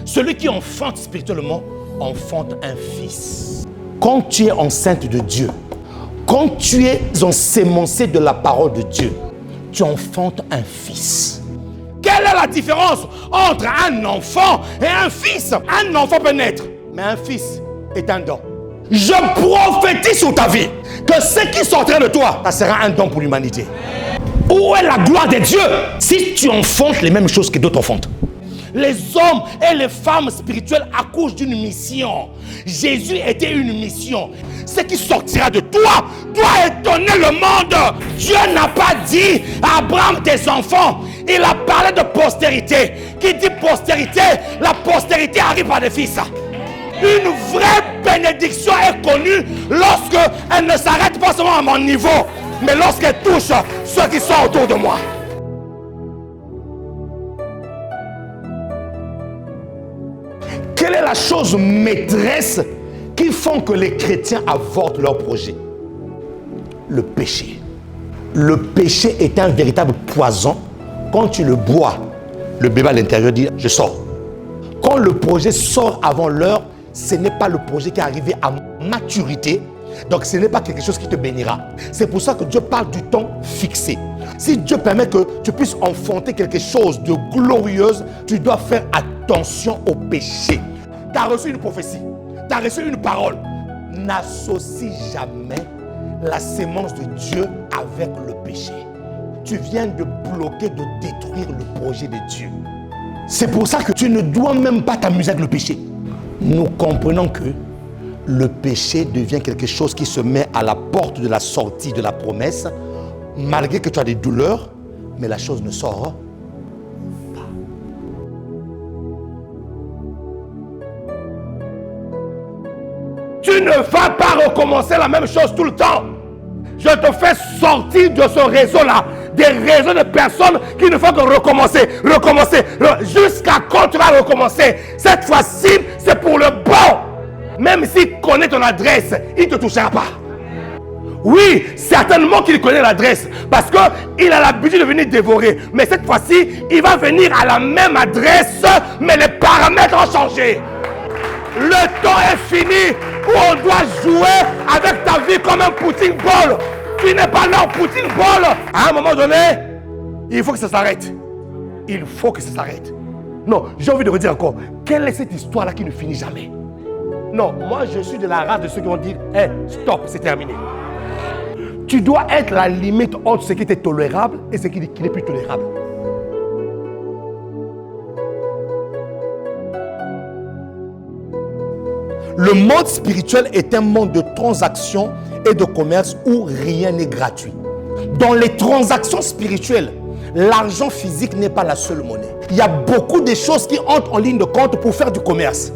Celui qui enfante spirituellement, enfante un fils. Quand tu es enceinte de Dieu, quand tu es ensémencé de la parole de Dieu, tu enfantes un fils. Quelle est la différence entre un enfant et un fils? Un enfant peut naître, mais un fils est un don. Je prophétise sur ta vie que ce qui sortira de toi, ça sera un don pour l'humanité. Où est la gloire de Dieu si tu enfantes les mêmes choses que d'autres enfantent? Les hommes et les femmes spirituelles accouchent d'une mission. Jésus était une mission. Ce qui sortira de toi doit étonner le monde. Dieu n'a pas dit à Abraham tes enfants. Il a parlé de postérité. Qui dit postérité? La postérité arrive par des fils. Une vraie bénédiction est connue lorsque elle ne s'arrête pas seulement à mon niveau, mais lorsqu'elle touche ceux qui sont autour de moi. Quelle est la chose maîtresse qui font que les chrétiens avortent leur projet? Le péché. Le péché est un véritable poison. Quand tu le bois, le bébé à l'intérieur dit « je sors ». Quand le projet sort avant l'heure, ce n'est pas le projet qui est arrivé à maturité. Donc ce n'est pas quelque chose qui te bénira. C'est pour ça que Dieu parle du temps fixé. Si Dieu permet que tu puisses enfanter quelque chose de glorieuse, tu dois faire attention au péché. Tu as reçu une prophétie, tu as reçu une parole. N'associe jamais la sémence de Dieu avec le péché. Tu viens de bloquer, de détruire le projet de Dieu. C'est pour ça que tu ne dois même pas t'amuser avec le péché. Nous comprenons que le péché devient quelque chose qui se met à la porte de la sortie de la promesse, malgré que tu as des douleurs, mais la chose ne sort pas. Tu ne vas pas recommencer la même chose tout le temps. Je te fais sortir de ce réseau-là, des réseaux de personnes qui ne font que recommencer, jusqu'à quand tu vas recommencer. Cette fois-ci, c'est pour le bon. Même s'il connaît ton adresse, il ne te touchera pas. Oui, certainement qu'il connaît l'adresse parce qu'il a l'habitude de venir dévorer. Mais cette fois-ci, il va venir à la même adresse, mais les paramètres ont changé. Le temps est fini où on doit jouer avec ta vie comme un Poutine ball. Tu n'es pas là au Poutine ball. À un moment donné, il faut que ça s'arrête. Il faut que ça s'arrête. Non, j'ai envie de redire encore, quelle est cette histoire-là qui ne finit jamais? Non, moi je suis de la race de ceux qui vont dire, hey, stop, c'est terminé. Tu dois être la limite entre ce qui était tolérable et ce qui n'est plus tolérable. Le monde spirituel est un monde de transactions et de commerce où rien n'est gratuit. Dans les transactions spirituelles, l'argent physique n'est pas la seule monnaie. Il y a beaucoup de choses qui entrent en ligne de compte pour faire du commerce.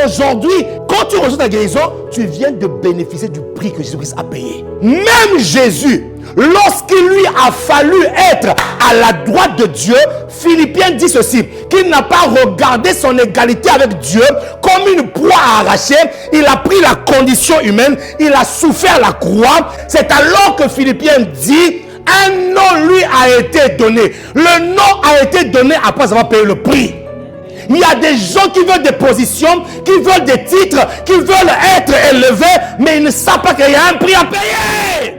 Aujourd'hui, quand tu reçois ta guérison, tu viens de bénéficier du prix que Jésus-Christ a payé. Même Jésus, lorsqu'il lui a fallu être à la droite de Dieu, Philippiens dit ceci, qu'il n'a pas regardé son égalité avec Dieu comme une proie à arracher. Il a pris la condition humaine, il a souffert la croix. C'est alors que Philippiens dit, un nom lui a été donné. Le nom a été donné après avoir payé le prix. Il y a des gens qui veulent des positions, qui veulent des titres, qui veulent être élevés, mais ils ne savent pas qu'il y a un prix à payer.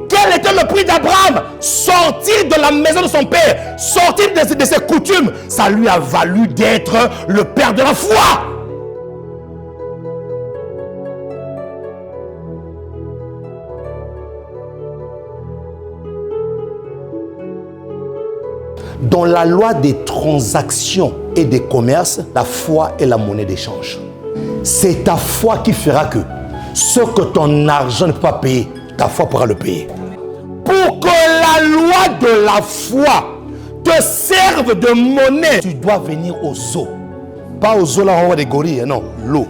Quel était le prix d'Abraham? Sortir de la maison de son père, sortir de ses coutumes, ça lui a valu d'être le père de la foi. Dans la loi des transactions et des commerces, la foi est la monnaie d'échange. C'est ta foi qui fera que ce que ton argent ne peut pas payer, ta foi pourra le payer. Pour que la loi de la foi te serve de monnaie, tu dois venir aux eaux. Pas aux eaux là où on voit des gorilles, non, l'eau.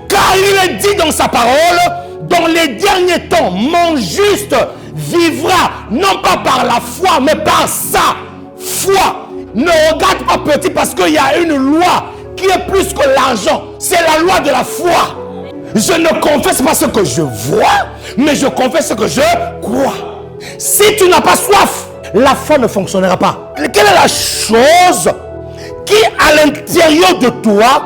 Car il est dit dans sa parole, dans les derniers temps, mon juste vivra, non pas par la foi, mais par sa foi. Ne regarde pas petit parce qu'il y a une loi qui est plus que l'argent. C'est la loi de la foi. Je ne confesse pas ce que je vois, mais je confesse ce que je crois. Si tu n'as pas soif, la foi ne fonctionnera pas. Quelle est la chose qui à l'intérieur de toi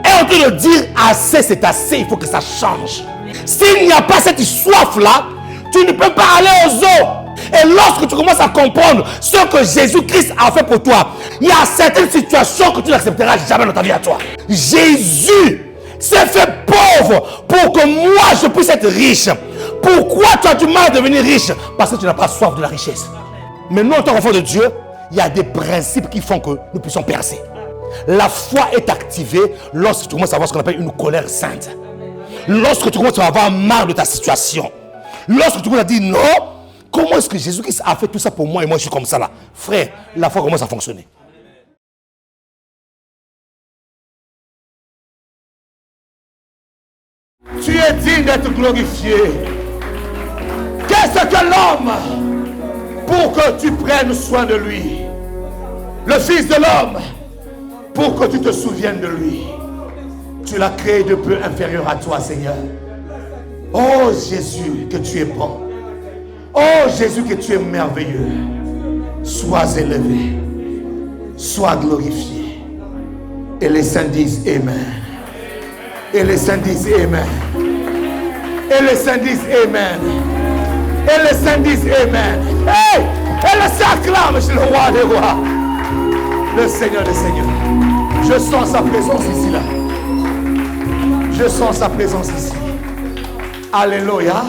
est en train de dire assez, c'est assez, il faut que ça change. S'il n'y a pas cette soif-là, tu ne peux pas aller aux eaux. Et lorsque tu commences à comprendre ce que Jésus-Christ a fait pour toi, il y a certaines situations que tu n'accepteras jamais dans ta vie à toi. Jésus s'est fait pauvre pour que moi je puisse être riche. Pourquoi tu as du mal à devenir riche? Parce que tu n'as pas soif de la richesse. Mais nous, en tant qu'enfants de Dieu, il y a des principes qui font que nous puissions percer. La foi est activée lorsque tu commences à avoir ce qu'on appelle une colère sainte. Lorsque tu commences à avoir marre de ta situation. Lorsque tu commences à dire non, comment est-ce que Jésus-Christ a fait tout ça pour moi et moi je suis comme ça là? Frère, la foi commence à fonctionner. Tu es digne d'être glorifié. Qu'est-ce que l'homme pour que tu prennes soin de lui? Le Fils de l'homme pour que tu te souviennes de lui. Tu l'as créé de peu inférieur à toi, Seigneur. Oh Jésus, que tu es bon. Oh Jésus, que tu es merveilleux. Sois élevé. Sois glorifié. Et les saints disent Amen. Et les saints disent Amen. Et les saints disent Amen. Et les saints disent Amen. Hey! Et les saints acclament chez le roi des rois. Le Seigneur des seigneurs. Je sens sa présence ici là. Je sens sa présence ici. Alléluia.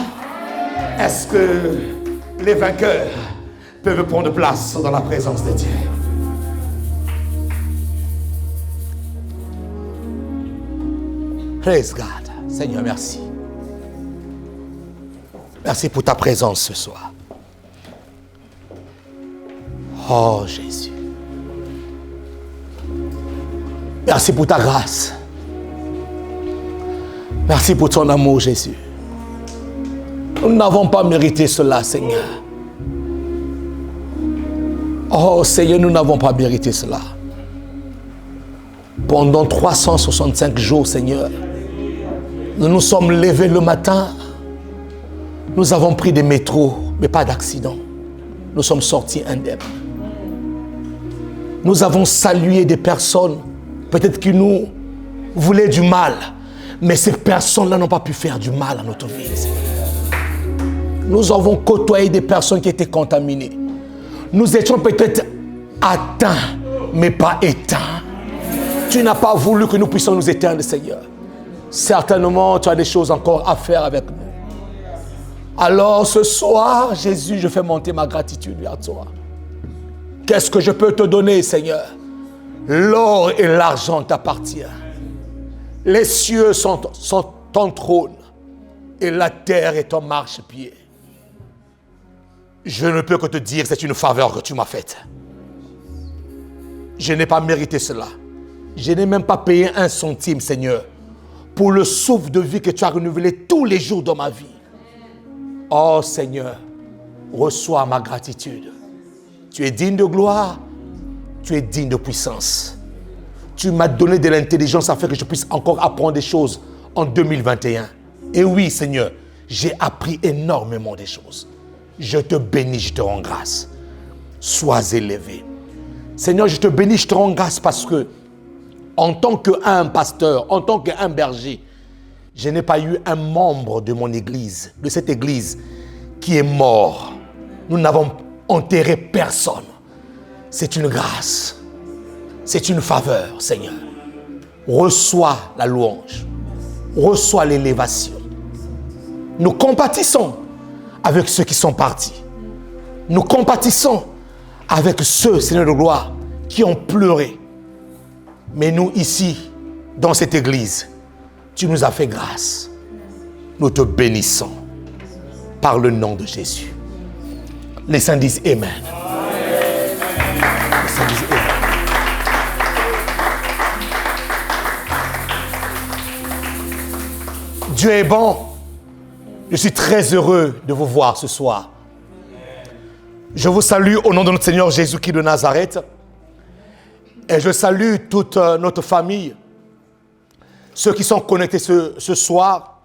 Est-ce que les vainqueurs peuvent prendre place dans la présence de Dieu? Praise God. Seigneur, merci. Merci pour ta présence ce soir. Oh Jésus. Merci pour ta grâce. Merci pour ton amour, Jésus. Nous n'avons pas mérité cela, Seigneur. Oh Seigneur, nous n'avons pas mérité cela. Pendant 365 jours, Seigneur, nous nous sommes levés le matin. Nous avons pris des métros, mais pas d'accident. Nous sommes sortis indemnes. Nous avons salué des personnes, peut-être qui nous voulaient du mal, mais ces personnes-là n'ont pas pu faire du mal à notre vie. Nous avons côtoyé des personnes qui étaient contaminées. Nous étions peut-être atteints, mais pas éteints. Tu n'as pas voulu que nous puissions nous éteindre, Seigneur. Certainement, tu as des choses encore à faire avec nous. Alors ce soir, Jésus, je fais monter ma gratitude vers toi. Qu'est-ce que je peux te donner, Seigneur? L'or et l'argent t'appartiennent. Les cieux sont ton trône et la terre est ton marchepied. Je ne peux que te dire que c'est une faveur que tu m'as faite. Je n'ai pas mérité cela. Je n'ai même pas payé un centime, Seigneur, pour le souffle de vie que tu as renouvelé tous les jours dans ma vie. Oh Seigneur, reçois ma gratitude. Tu es digne de gloire, tu es digne de puissance. Tu m'as donné de l'intelligence afin que je puisse encore apprendre des choses en 2021. Et oui, Seigneur, j'ai appris énormément de choses. Je te bénis, je te rends grâce. Sois élevé. Seigneur, je te bénis, je te rends grâce parce que en tant qu'un pasteur, en tant qu'un berger, je n'ai pas eu un membre de mon église, de cette église, qui est mort. Nous n'avons enterré personne. C'est une grâce. C'est une faveur, Seigneur. Reçois la louange. Reçois l'élévation. Nous compatissons avec ceux qui sont partis. Nous compatissons avec ceux, Seigneur de gloire, qui ont pleuré. Mais nous, ici, dans cette église, tu nous as fait grâce. Nous te bénissons par le nom de Jésus. Les saints disent Amen. Les saints disent Amen. Dieu est bon. Je suis très heureux de vous voir ce soir. Je vous salue au nom de notre Seigneur Jésus-Christ de Nazareth. Et je salue toute notre famille. Ceux qui sont connectés ce soir,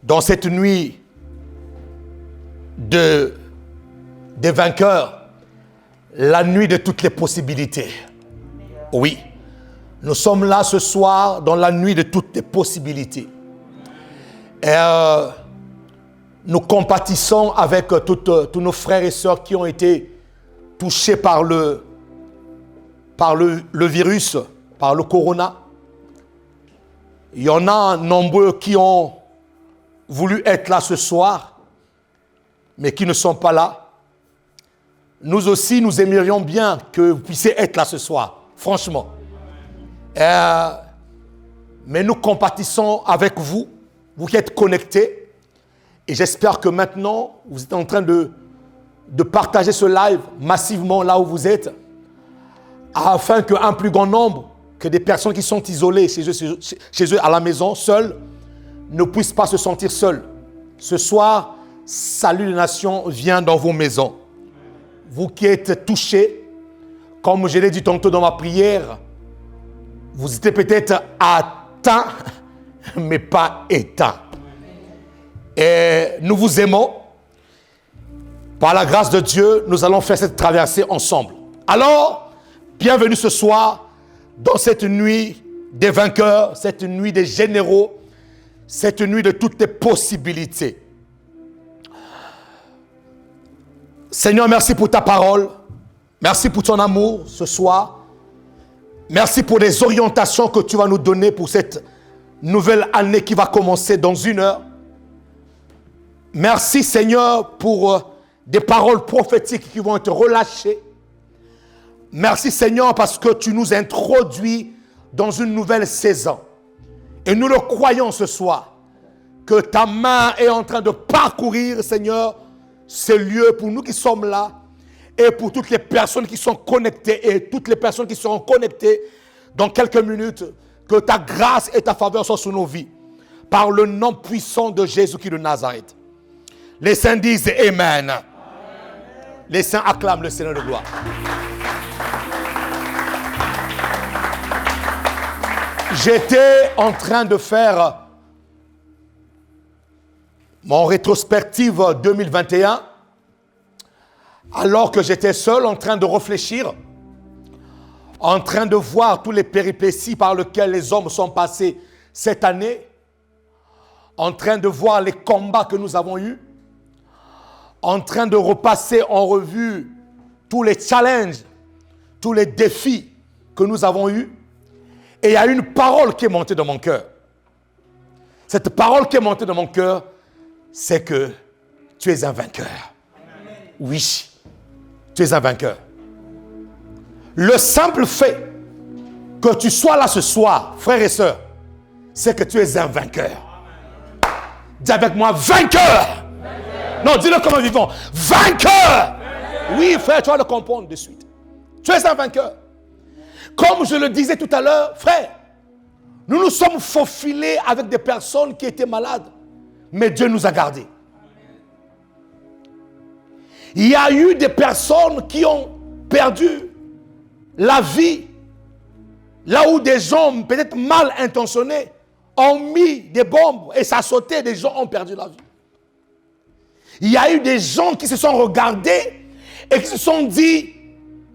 dans cette nuit des vainqueurs, La nuit de toutes les possibilités. Oui, nous sommes là ce soir dans la nuit de toutes les possibilités. Et nous compatissons avec tous nos frères et sœurs qui ont été touchés par le virus, par le corona. Il y en a nombreux qui ont voulu être là ce soir, mais qui ne sont pas là. Nous aussi, nous aimerions bien que vous puissiez être là ce soir, franchement. Mais nous compatissons avec vous, vous qui êtes connectés. Et j'espère que maintenant, vous êtes en train de partager ce live massivement là où vous êtes, afin qu'un plus grand nombre, que des personnes qui sont isolées chez eux à la maison, seules, ne puissent pas se sentir seules. Ce soir, Salut les Nations vient dans vos maisons. Vous qui êtes touchés, comme je l'ai dit tantôt dans ma prière, vous étiez peut-être atteints, mais pas éteints. Et nous vous aimons. Par la grâce de Dieu, nous allons faire cette traversée ensemble. Alors, bienvenue ce soir dans cette nuit des vainqueurs, cette nuit des généraux, cette nuit de toutes les possibilités. Seigneur, merci pour ta parole. Merci pour ton amour ce soir. Merci pour les orientations que tu vas nous donner pour cette nouvelle année qui va commencer dans 1 heure. Merci Seigneur pour des paroles prophétiques qui vont être relâchées. Merci Seigneur parce que tu nous introduis dans une nouvelle saison. Et nous le croyons ce soir, que ta main est en train de parcourir, Seigneur, ce lieu pour nous qui sommes là et pour toutes les personnes qui sont connectées et toutes les personnes qui seront connectées dans quelques minutes. Que ta grâce et ta faveur soient sur nos vies par le nom puissant de Jésus-Christ de Nazareth. Les saints disent Amen. Amen. Les saints acclament le Seigneur de gloire. J'étais en train de faire mon rétrospective 2021 alors que j'étais seul en train de réfléchir, en train de voir tous les péripéties par lesquelles les hommes sont passés cette année, en train de voir les combats que nous avons eus, en train de repasser en revue tous les challenges, tous les défis que nous avons eus. Et il y a une parole qui est montée dans mon cœur. Cette parole qui est montée dans mon cœur, c'est que tu es un vainqueur. Amen. Oui, tu es un vainqueur. Le simple fait que tu sois là ce soir, frères et sœurs, c'est que tu es un vainqueur. Amen. Dis avec moi, vainqueur. Non, dis-le comme un vivant. Vainqueur. Oui, frère, tu vas le comprendre de suite. Tu es un vainqueur. Comme je le disais tout à l'heure, frère, nous nous sommes faufilés avec des personnes qui étaient malades, mais Dieu nous a gardés. Il y a eu des personnes qui ont perdu la vie, là où des gens peut-être mal intentionnés ont mis des bombes et ça a sauté, des gens ont perdu la vie. Il y a eu des gens qui se sont regardés et qui se sont dit,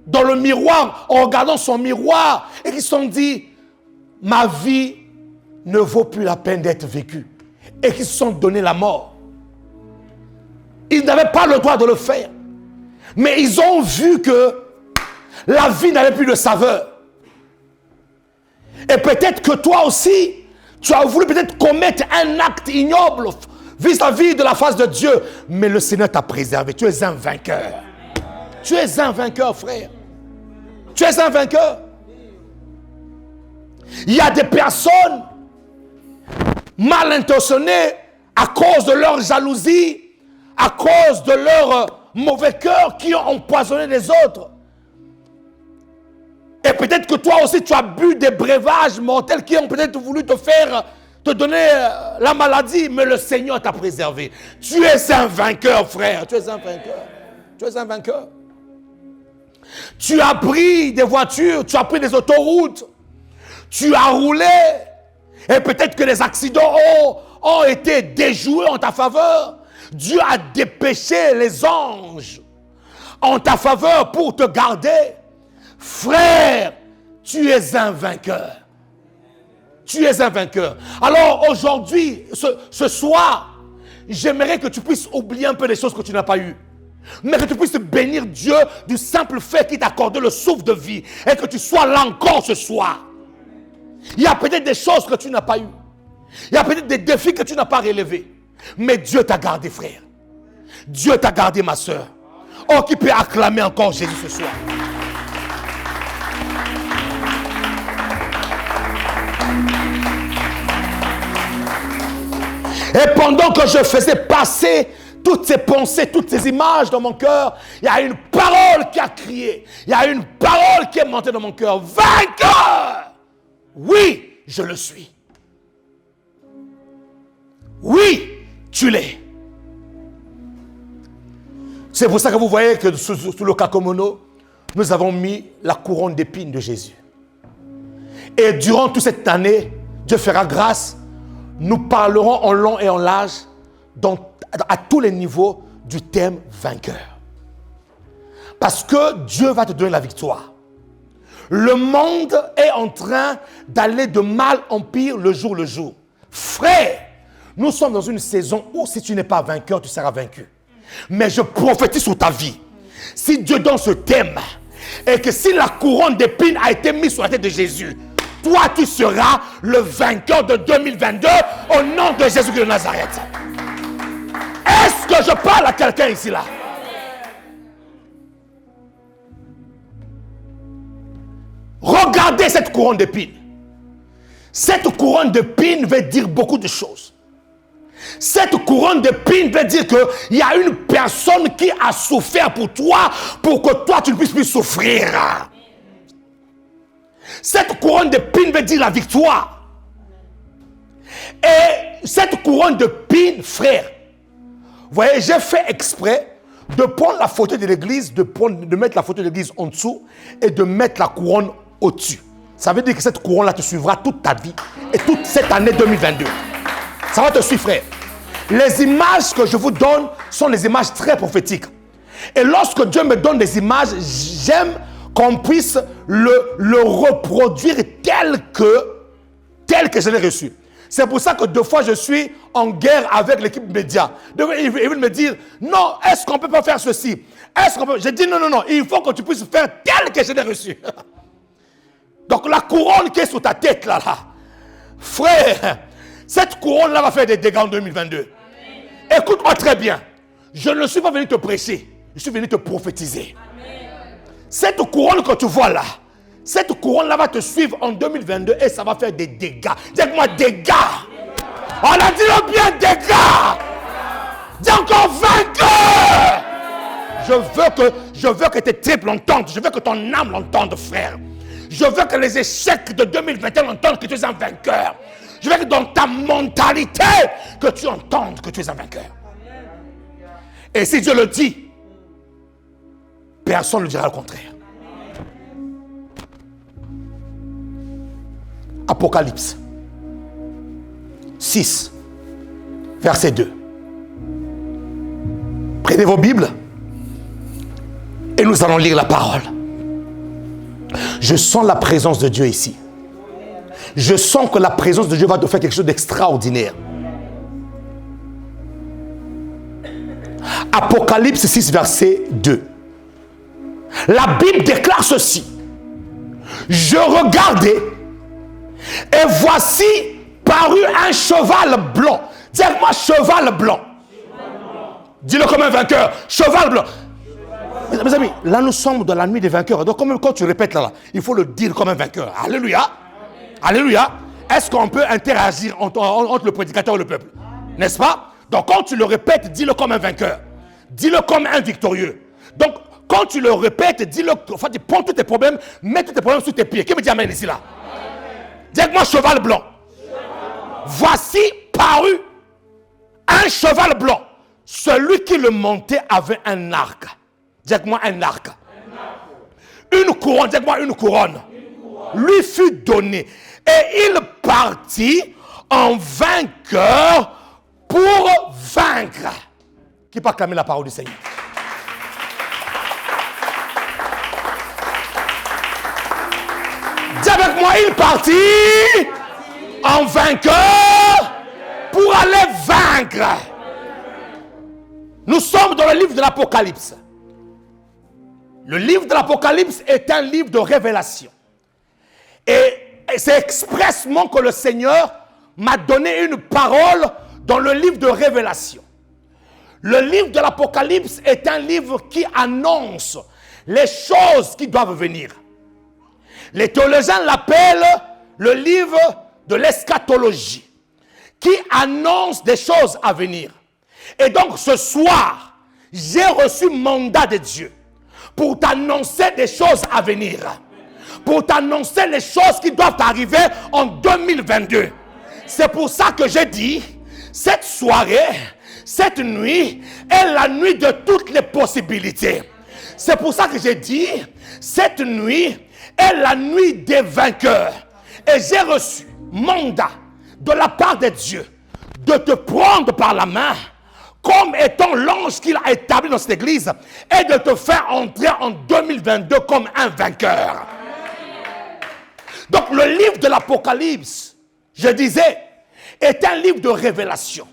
dans le miroir, en regardant son miroir, et qui se sont dit, ma vie ne vaut plus la peine d'être vécue. Et qui se sont donné la mort. Ils n'avaient pas le droit de le faire. Mais ils ont vu que la vie n'avait plus de saveur. Et peut-être que toi aussi, tu as voulu peut-être commettre un acte ignoble vis-à-vis de la face de Dieu. Mais le Seigneur t'a préservé. Tu es un vainqueur. Tu es un vainqueur, frère. Tu es un vainqueur. Il y a des personnes mal intentionnées à cause de leur jalousie, à cause de leur mauvais cœur qui ont empoisonné les autres. Et peut-être que toi aussi tu as bu des breuvages mortels qui ont peut-être voulu te donner la maladie, mais le Seigneur t'a préservé. Tu es un vainqueur, frère. Tu es un vainqueur. Tu es un vainqueur. Tu as pris des voitures, tu as pris des autoroutes, tu as roulé, et peut-être que les accidents ont été déjoués en ta faveur. Dieu a dépêché les anges en ta faveur pour te garder. Frère, tu es un vainqueur. Tu es un vainqueur. Alors aujourd'hui, ce soir, j'aimerais que tu puisses oublier un peu les choses que tu n'as pas eues. Mais que tu puisses bénir Dieu du simple fait qu'il t'a accordé le souffle de vie. Et que tu sois là encore ce soir. Il y a peut-être des choses que tu n'as pas eues. Il y a peut-être des défis que tu n'as pas relevés. Mais Dieu t'a gardé, frère. Dieu t'a gardé, ma soeur. Oh, qui peut acclamer encore Jésus ce soir? Et pendant que je faisais passer toutes ces pensées, toutes ces images dans mon cœur, il y a une parole qui a crié. Il y a une parole qui est montée dans mon cœur. Vainqueur! Oui, je le suis. Oui, tu l'es. C'est pour ça que vous voyez que sous le kakomono, nous avons mis la couronne d'épines de Jésus. Et durant toute cette année, Dieu fera grâce, nous parlerons en long et en large, à tous les niveaux, du thème vainqueur. Parce que Dieu va te donner la victoire. Le monde est en train d'aller de mal en pire le jour le jour. Frère, nous sommes dans une saison où si tu n'es pas vainqueur, tu seras vaincu. Mais je prophétise sur ta vie. Si Dieu donne ce thème, et que si la couronne d'épines a été mise sur la tête de Jésus, toi tu seras le vainqueur de 2022 au nom de Jésus-Christ de Nazareth. Est-ce que je parle à quelqu'un ici là? Regardez cette couronne d'épines. Cette couronne d'épines veut dire beaucoup de choses. Cette couronne d'épines veut dire qu'il y a une personne qui a souffert pour toi, pour que toi tu ne puisses plus souffrir. Cette couronne d'épines veut dire la victoire. Et cette couronne d'épines, frère, vous voyez, j'ai fait exprès de prendre la photo de l'église, de mettre la photo de l'église en dessous et de mettre la couronne au-dessus. Ça veut dire que cette couronne-là te suivra toute ta vie et toute cette année 2022. Ça va te suivre, frère. Les images que je vous donne sont des images très prophétiques. Et lorsque Dieu me donne des images, j'aime qu'on puisse le reproduire tel que je l'ai reçu. C'est pour ça que deux fois je suis en guerre avec l'équipe média. Ils veulent me dire, non, est-ce qu'on ne peut pas faire ceci? Est-ce qu'on peut... Je dis non, il faut que tu puisses faire tel que je l'ai reçu. Donc la couronne qui est sur ta tête là, frère, cette couronne-là va faire des dégâts en 2022. Écoute-moi très bien. Je ne suis pas venu te prêcher. Je suis venu te prophétiser. Cette couronne que tu vois là, cette couronne-là va te suivre en 2022 et ça va faire des dégâts. Dis-moi dégâts. On a dit le bien dégâts. Dis encore vainqueur. Je veux que tes tripes l'entendent. Je veux que ton âme l'entende, frère. Je veux que les échecs de 2021 l'entendent que tu es un vainqueur. Je veux que dans ta mentalité, que tu entendes que tu es un vainqueur. Et si Dieu le dit, personne ne le dira le contraire. Apocalypse 6, verset 2. Prenez vos Bibles et nous allons lire la parole. Je sens la présence de Dieu ici. Je sens que la présence de Dieu va te faire quelque chose d'extraordinaire. Apocalypse 6, verset 2. La Bible déclare ceci. Je regardais et voici parut un cheval blanc. Dis-moi cheval blanc. Dis-le comme un vainqueur. Cheval blanc. Mes amis, là nous sommes dans la nuit des vainqueurs. Donc quand tu répètes là, il faut le dire comme un vainqueur. Alléluia. Alléluia. Est-ce qu'on peut interagir entre le prédicateur et le peuple? N'est-ce pas? Donc quand tu le répètes, dis-le comme un vainqueur. Dis-le comme un victorieux. Donc quand tu le répètes, dis-le, enfin, tu prends tous tes problèmes, mets tous tes problèmes sous tes pieds. Qui me dit amen ici là? Dis-moi cheval blanc. Voici parut un cheval blanc. Celui qui le montait avait un arc. Dis-moi un arc. Une couronne, dis-moi une couronne. Lui fut donné. Et il partit en vainqueur pour vaincre. Qui peut acclamer la parole du Seigneur? Dis avec moi, il partit en vainqueur pour aller vaincre. Nous sommes dans le livre de l'Apocalypse. Le livre de l'Apocalypse est un livre de révélation. Et c'est expressement que le Seigneur m'a donné une parole dans le livre de révélation. Le livre de l'Apocalypse est un livre qui annonce les choses qui doivent venir. Les théologiens l'appellent le livre de l'eschatologie, qui annonce des choses à venir. Et donc ce soir, j'ai reçu mandat de Dieu pour t'annoncer des choses à venir. Pour t'annoncer les choses qui doivent arriver en 2022. C'est pour ça que j'ai dit, cette soirée, cette nuit est la nuit de toutes les possibilités. C'est pour ça que j'ai dit, cette nuit est la nuit des vainqueurs. Et j'ai reçu mandat de la part de Dieu de te prendre par la main comme étant l'ange qu'il a établi dans cette église et de te faire entrer en 2022 comme un vainqueur. Donc le livre de l'Apocalypse, je disais, est un livre de révélation,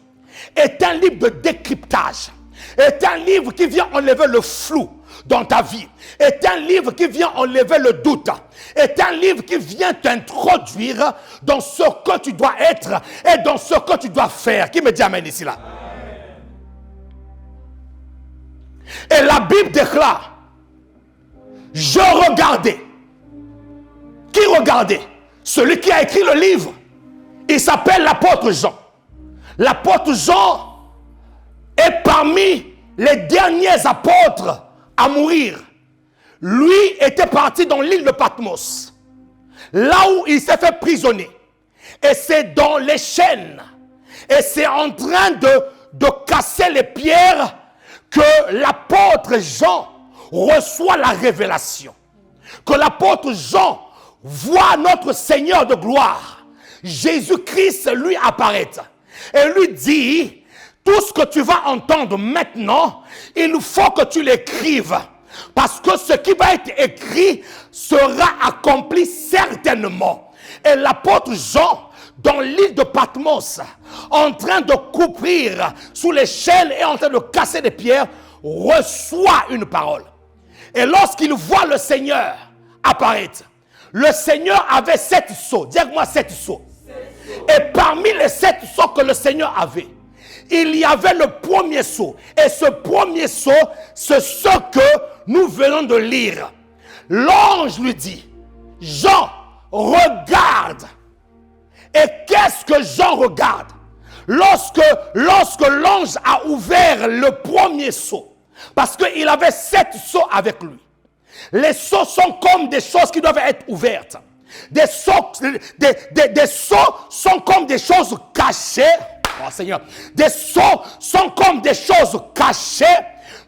est un livre de décryptage, est un livre qui vient enlever le flou dans ta vie, est un livre qui vient enlever le doute, est un livre qui vient t'introduire dans ce que tu dois être et dans ce que tu dois faire. Qui me dit amen ici là? Et la Bible déclare, je regardais. Qui regardait? Celui qui a écrit le livre. Il s'appelle l'apôtre Jean. L'apôtre Jean est parmi les derniers apôtres à mourir. Lui était parti dans l'île de Patmos, là où il s'est fait prisonnier. Et c'est dans les chaînes, et c'est en train de casser les pierres que l'apôtre Jean reçoit la révélation. Que l'apôtre Jean voit notre Seigneur de gloire, Jésus-Christ, lui apparaître. Et lui dit, tout ce que tu vas entendre maintenant, il faut que tu l'écrives. Parce que ce qui va être écrit sera accompli certainement. Et l'apôtre Jean, dans l'île de Patmos, en train de courir sous les chaînes et en train de casser des pierres, reçoit une parole. Et lorsqu'il voit le Seigneur apparaître, le Seigneur avait 7 sceaux. Dis-moi 7 sceaux. Et parmi les 7 sceaux que le Seigneur avait, il y avait le premier sceau. Et ce premier sceau, c'est ce que nous venons de lire. L'ange lui dit, Jean, regarde. Et qu'est-ce que Jean regarde? Lorsque l'ange a ouvert le premier sceau, parce qu'il avait 7 sceaux avec lui. Les sceaux sont comme des choses qui doivent être ouvertes. Des sceaux sont comme des choses cachées. Oh Seigneur. Des sceaux sont comme des choses cachées,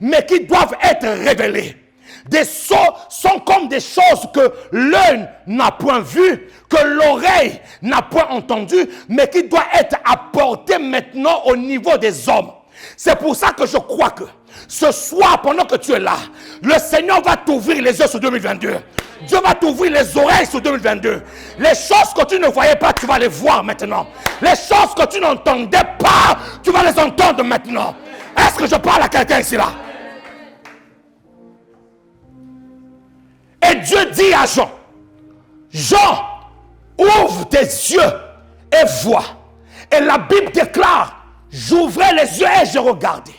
mais qui doivent être révélées. Des sceaux sont comme des choses que l'œil n'a point vues, que l'oreille n'a point entendu, mais qui doivent être apportées maintenant au niveau des hommes. C'est pour ça que je crois que ce soir, pendant que tu es là, le Seigneur va t'ouvrir les yeux sur 2022. Dieu va t'ouvrir les oreilles sur 2022. Les choses que tu ne voyais pas, tu vas les voir maintenant. Les choses que tu n'entendais pas, tu vas les entendre maintenant. Est-ce que je parle à quelqu'un ici là? Et Dieu dit à Jean, Jean, ouvre tes yeux et vois. Et la Bible déclare, j'ouvrais les yeux et je regardais.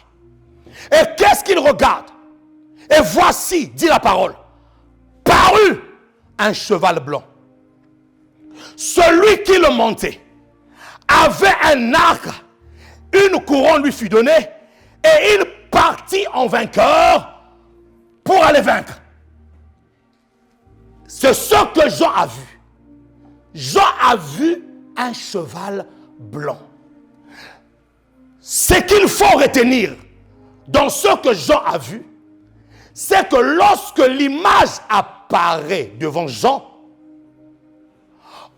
Et qu'est-ce qu'il regarde? Et voici, dit la parole, parut un cheval blanc. Celui qui le montait avait un arc, une couronne lui fut donnée, et il partit en vainqueur pour aller vaincre. C'est ce que Jean a vu. Jean a vu un cheval blanc. Ce qu'il faut retenir dans ce que Jean a vu, c'est que lorsque l'image apparaît devant Jean,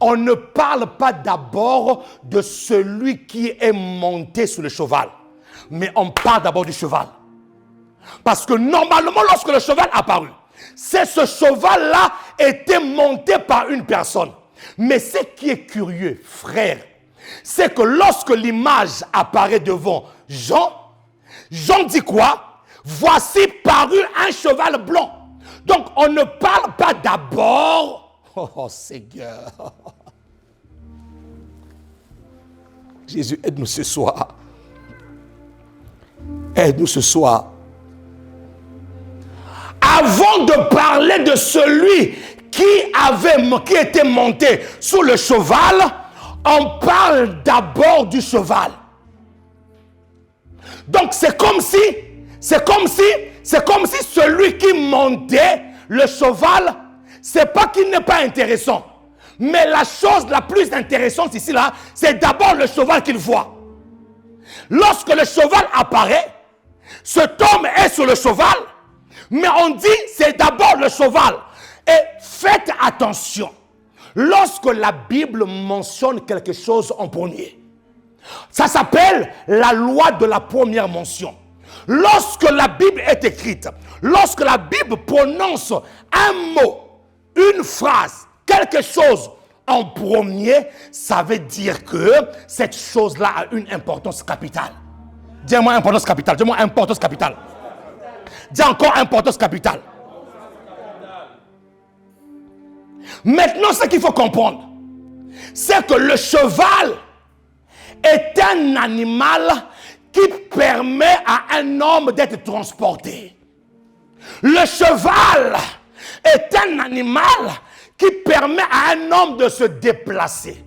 on ne parle pas d'abord de celui qui est monté sur le cheval, mais on parle d'abord du cheval. Parce que normalement, lorsque le cheval apparut, c'est ce cheval-là était monté par une personne. Mais ce qui est curieux, frère, c'est que lorsque l'image apparaît devant Jean, Jean dit quoi? Voici paru un cheval blanc. Donc on ne parle pas d'abord. Oh Seigneur. Jésus, aide-nous ce soir. Aide-nous ce soir. Avant de parler de celui qui était monté sur le cheval, on parle d'abord du cheval. Donc c'est comme si celui qui montait le cheval, c'est pas qu'il n'est pas intéressant. Mais la chose la plus intéressante ici, là, c'est d'abord le cheval qu'il voit. Lorsque le cheval apparaît, cet homme est sur le cheval, mais on dit c'est d'abord le cheval. Et faites attention, lorsque la Bible mentionne quelque chose en premier, ça s'appelle la loi de la première mention. Lorsque la Bible est écrite, lorsque la Bible prononce un mot, une phrase, quelque chose en premier, ça veut dire que cette chose-là a une importance capitale. Dis-moi importance capitale, dis-moi importance capitale. Dis encore importance capitale. Maintenant, ce qu'il faut comprendre, c'est que le cheval est un animal qui permet à un homme d'être transporté. Le cheval est un animal qui permet à un homme de se déplacer.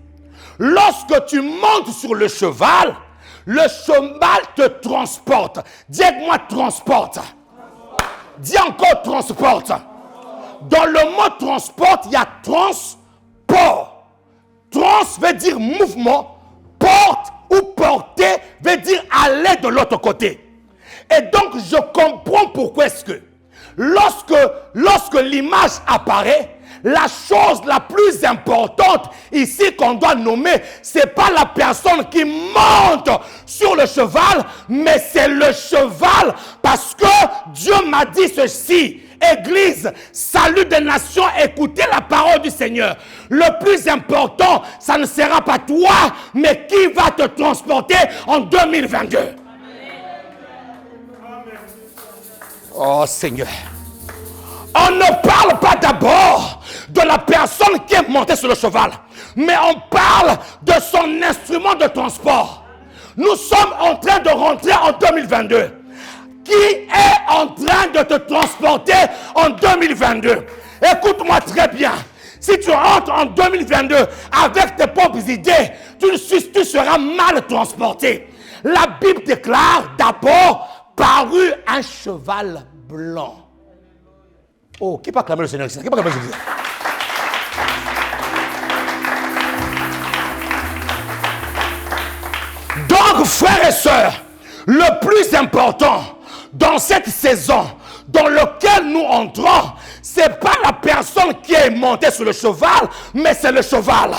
Lorsque tu montes sur le cheval te transporte. Dis avec moi transporte. Dis encore transporte. Dans le mot transporte, il y a transport. Trans veut dire mouvement, porte ou porter veut dire aller de l'autre côté. Et donc je comprends pourquoi est-ce que lorsque l'image apparaît, la chose la plus importante ici qu'on doit nommer, c'est pas la personne qui monte sur le cheval, mais c'est le cheval, parce que Dieu m'a dit ceci. Église, salut des nations, écoutez la parole du Seigneur. Le plus important, ça ne sera pas toi, mais qui va te transporter en 2022. Amen. Oh Seigneur. On ne parle pas d'abord de la personne qui est montée sur le cheval, mais on parle de son instrument de transport. Nous sommes en train de rentrer en 2022. Qui est en train de te transporter en 2022? Écoute-moi très bien. Si tu rentres en 2022 avec tes propres idées, tu seras mal transporté. La Bible déclare d'abord parut un cheval blanc. Oh, qui peut acclamer le Seigneur ici? Qui peut acclamer le Seigneur? Donc, frères et sœurs, le plus important dans cette saison dans laquelle nous entrons, c'est pas la personne qui est montée sur le cheval, mais c'est le cheval.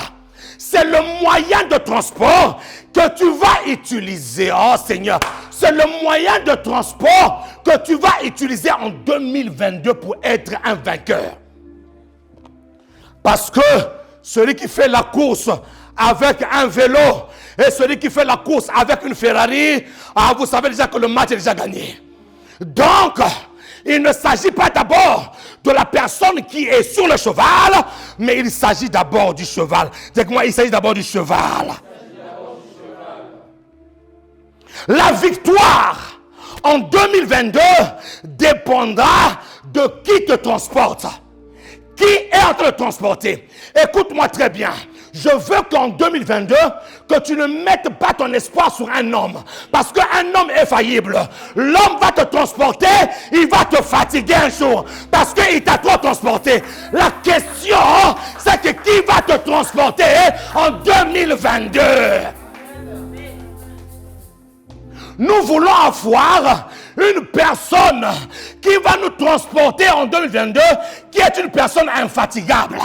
C'est le moyen de transport que tu vas utiliser. Oh Seigneur, c'est le moyen de transport que tu vas utiliser en 2022 pour être un vainqueur. Parce que celui qui fait la course avec un vélo et celui qui fait la course avec une Ferrari, vous savez déjà que le match est déjà gagné. Donc, il ne s'agit pas d'abord de la personne qui est sur le cheval, mais il s'agit d'abord du cheval. Dites-moi, il s'agit d'abord du cheval. La victoire en 2022 dépendra de qui te transporte. Qui est en train de transporter? Écoute-moi très bien. Je veux qu'en 2022, que tu ne mettes pas ton espoir sur un homme. Parce qu'un homme est faillible. L'homme va te transporter, il va te fatiguer un jour. Parce qu'il t'a trop transporté. La question, c'est que qui va te transporter en 2022? Nous voulons avoir une personne qui va nous transporter en 2022, qui est une personne infatigable.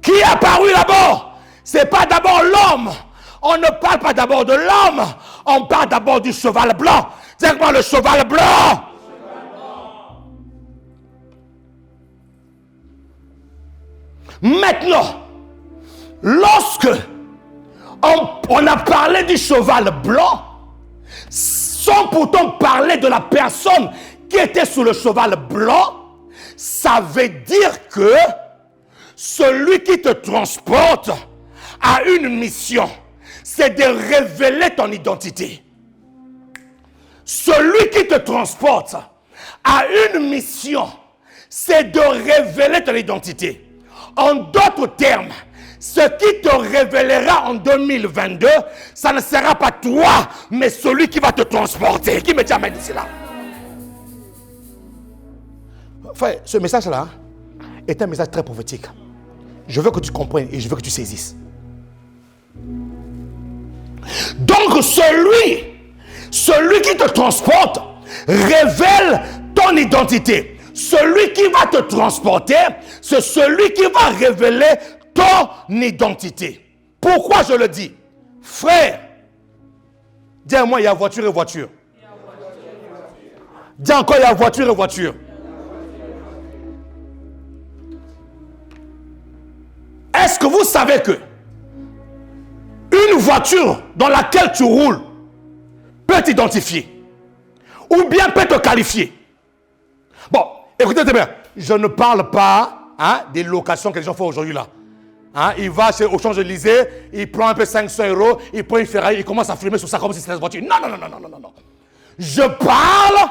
Qui est apparu d'abord? Ce n'est pas d'abord l'homme. On ne parle pas d'abord de l'homme. On parle d'abord du cheval blanc. C'est quoi le cheval blanc? Maintenant, lorsque on a parlé du cheval blanc, sans pourtant parler de la personne qui était sur le cheval blanc, ça veut dire que celui qui te transporte a une mission, c'est de révéler ton identité. Celui qui te transporte a une mission, c'est de révéler ton identité. En d'autres termes, ce qui te révélera en 2022, ça ne sera pas toi, mais celui qui va te transporter. Qui me dit amen ici là? Frère, ce message-là est un message très prophétique. Je veux que tu comprennes et je veux que tu saisisses. Donc celui qui te transporte révèle ton identité. Celui qui va te transporter, c'est celui qui va révéler ton identité. Pourquoi je le dis? Frère, dis-moi, il y a voiture et voiture. Dis encore, il y a voiture et voiture. Est-ce que vous savez que une voiture dans laquelle tu roules peut t'identifier ou bien peut te qualifier? Bon, écoutez bien, je ne parle pas des locations que les gens font aujourd'hui là. Il va au Champs-Élysées, il prend un peu 500 €, il prend une Ferrari, il commence à filmer sur ça comme si c'était une voiture. Non. Je parle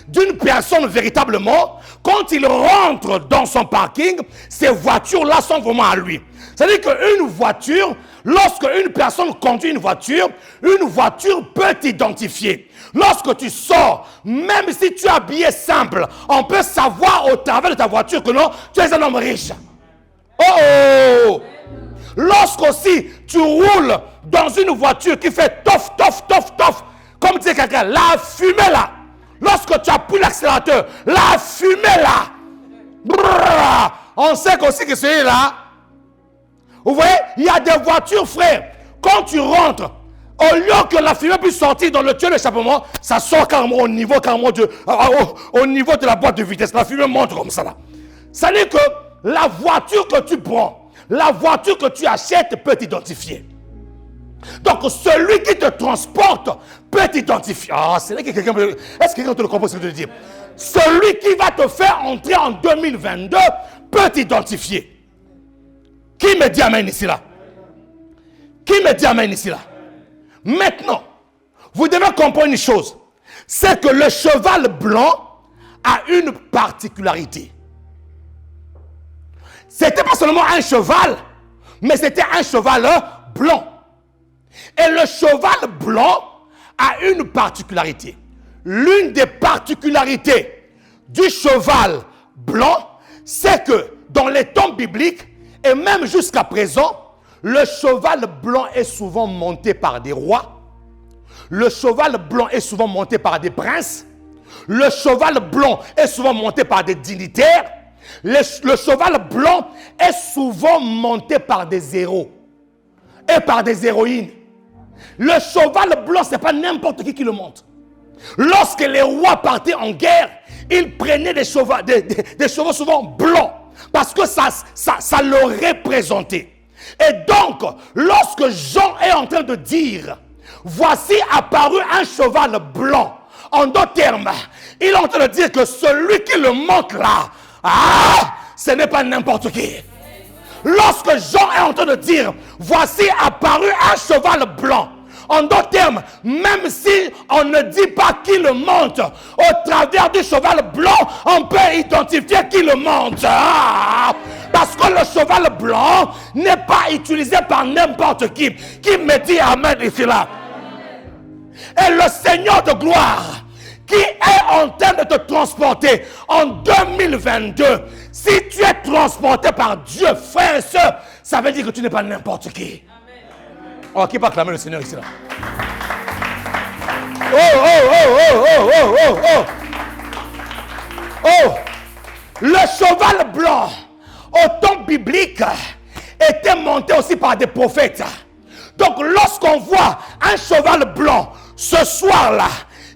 d'une personne véritablement, quand il rentre dans son parking, ces voitures-là sont vraiment à lui. C'est-à-dire qu'une voiture, lorsque une personne conduit une voiture peut t'identifier. Lorsque tu sors, même si tu es habillé simple, on peut savoir au travers de ta voiture que non, tu es un homme riche. Oh! Lorsque aussi tu roules dans une voiture qui fait tof, comme disait quelqu'un, la fumée là. Lorsque tu appuies l'accélérateur, la fumée là. Brrr, on sait aussi que c'est là. Vous voyez, il y a des voitures, frère. Quand tu rentres, au lieu que la fumée puisse sortir dans le tuyau d'échappement, ça sort carrément au niveau de la boîte de vitesse. La fumée monte comme ça là. Ça veut dire que la voiture que tu prends, la voiture que tu achètes peut t'identifier. Donc celui qui te transporte peut t'identifier. C'est là que quelqu'un peut... Est-ce que quelqu'un te le comprend ce que je veux dire? Celui qui va te faire entrer en 2022 peut t'identifier. Qui me dit amen ici là? Qui me dit amen ici là? Maintenant, vous devez comprendre une chose. C'est que le cheval blanc a une particularité. C'était pas seulement un cheval, mais c'était un cheval blanc. Et le cheval blanc a une particularité. L'une des particularités du cheval blanc, c'est que dans les temps bibliques, et même jusqu'à présent, le cheval blanc est souvent monté par des rois. Le cheval blanc est souvent monté par des princes. Le cheval blanc est souvent monté par des dignitaires. Le cheval blanc est souvent monté par des héros et par des héroïnes. Le cheval blanc, ce n'est pas n'importe qui le monte. Lorsque les rois partaient en guerre, ils prenaient des chevaux souvent blancs parce que ça le représentait. Et donc, lorsque Jean est en train de dire, voici apparu un cheval blanc, en d'autres termes, il est en train de dire que celui qui le monte là, ce n'est pas n'importe qui. Lorsque Jean est en train de dire, voici apparu un cheval blanc, en d'autres termes, même si on ne dit pas qui le monte, au travers du cheval blanc, on peut identifier qui le monte. Parce que le cheval blanc n'est pas utilisé par n'importe qui. Qui me dit amen ici là? Et le Seigneur de gloire, qui est en train de te transporter en 2022, si tu es transporté par Dieu, frère et soeur, ça veut dire que tu n'es pas n'importe qui. Oh, qui peut acclamer le Seigneur ici là? Oh! Le cheval blanc, au temps biblique, était monté aussi par des prophètes. Donc, lorsqu'on voit un cheval blanc ce soir-là,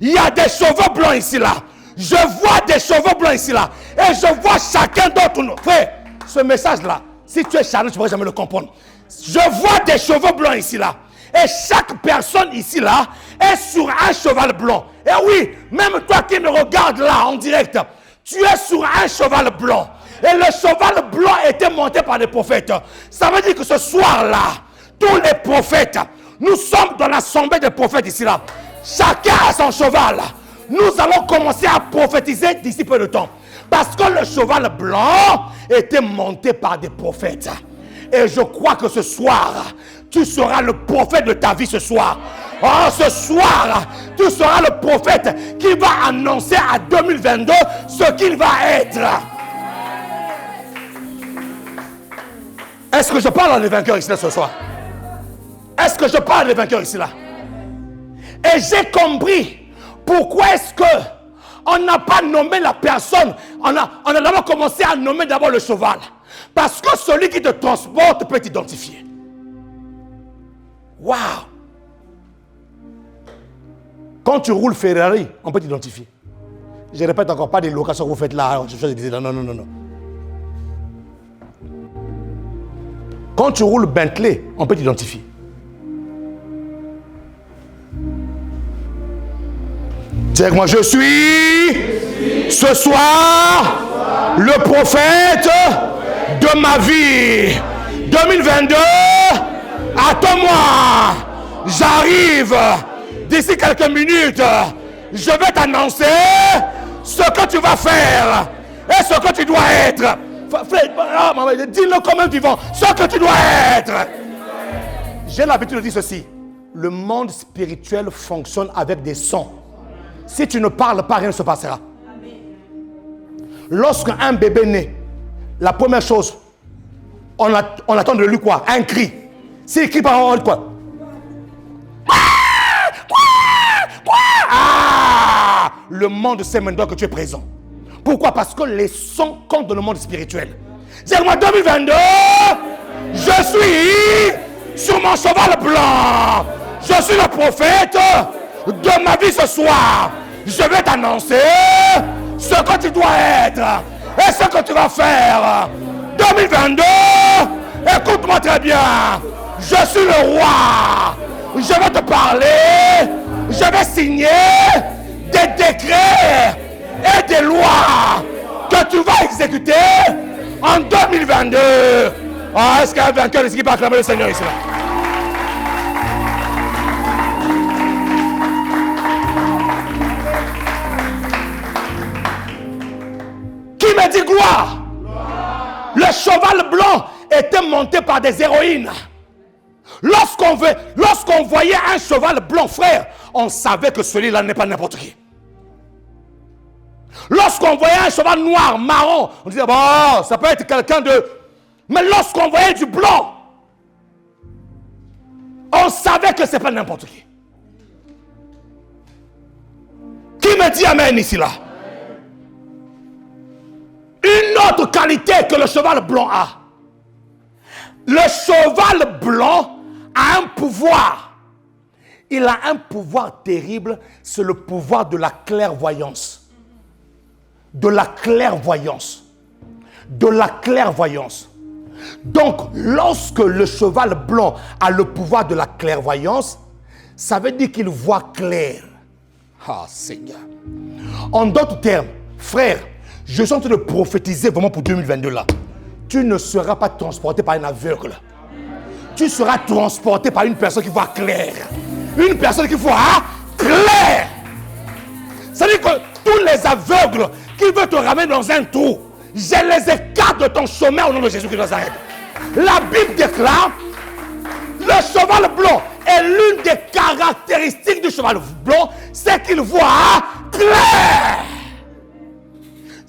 Il y a des cheveux blancs ici là. Je vois des cheveux blancs ici là. Et je vois chacun d'entre nous. Frère, ce message là, si tu es charnel, tu ne pourras jamais le comprendre. Je vois des cheveux blancs ici là. Et chaque personne ici là est sur un cheval blanc. Et oui, même toi qui me regardes là en direct, tu es sur un cheval blanc. Et le cheval blanc était monté par les prophètes. Ça veut dire que ce soir-là, tous les prophètes, nous sommes dans l'assemblée des prophètes ici là. Chacun a son cheval. Nous allons commencer à prophétiser d'ici peu de temps. Parce que le cheval blanc était monté par des prophètes. Et je crois que ce soir, tu seras le prophète de ta vie ce soir. Oh, ce soir, tu seras le prophète qui va annoncer à 2022 ce qu'il va être. Est-ce que je parle à des vainqueurs ici là ce soir? Est-ce que je parle à des vainqueurs ici là? Et j'ai compris pourquoi est-ce que on n'a pas nommé la personne. On a d'abord commencé à nommer d'abord le cheval. Parce que celui qui te transporte peut t'identifier. Waouh! Quand tu roules Ferrari, on peut t'identifier. Je répète encore, pas des locations que vous faites là. Non. Quand tu roules Bentley, on peut t'identifier. Dis avec moi, je suis ce soir le prophète de ma vie. 2022, attends-moi, j'arrive. D'ici quelques minutes, je vais t'annoncer ce que tu vas faire et ce que tu dois être. Frère, dis-le comme un vivant, ce que tu dois être. J'ai l'habitude de dire ceci. Le monde spirituel fonctionne avec des sons. Si tu ne parles pas, rien ne se passera. Lorsqu'un bébé naît, la première chose, on attend de lui quoi? Un cri. S'il crie par on dit quoi? Ah! Le monde sait maintenant que tu es présent. Pourquoi? Parce que les sons comptent dans le monde spirituel. Dis-moi 2022, je suis sur mon cheval blanc. Je suis le prophète de ma vie ce soir. Je vais t'annoncer ce que tu dois être et ce que tu vas faire. 2022, écoute-moi très bien. Je suis le roi. Je vais te parler. Je vais signer des décrets et des lois que tu vas exécuter en 2022. Ah, est-ce qu'il y a un vainqueur ici qui peut acclamer le Seigneur ici là? Qui me dit gloire? Le cheval blanc était monté par des héroïnes. Lorsqu'on voyait un cheval blanc, frère, on savait que celui-là n'est pas n'importe qui. Lorsqu'on voyait un cheval noir, marron, on disait, bon, ça peut être quelqu'un de... Mais lorsqu'on voyait du blanc, on savait que ce n'est pas n'importe qui. Qui me dit amen ici là? Une autre qualité que le cheval blanc a. Le cheval blanc a un pouvoir. Il a un pouvoir terrible, c'est le pouvoir de la clairvoyance. De la clairvoyance. De la clairvoyance. Donc, lorsque le cheval blanc a le pouvoir de la clairvoyance, ça veut dire qu'il voit clair. Ah, Seigneur. En d'autres termes, frère, je suis en train de prophétiser vraiment pour 2022 là. Tu ne seras pas transporté par un aveugle. Tu seras transporté par une personne qui voit clair. Une personne qui voit clair. C'est-à-dire que tous les aveugles qui veulent te ramener dans un trou, je les écarte de ton chemin au nom de Jésus qui nous arrête. La Bible déclare, le cheval blanc est l'une des caractéristiques du cheval blanc, c'est qu'il voit clair.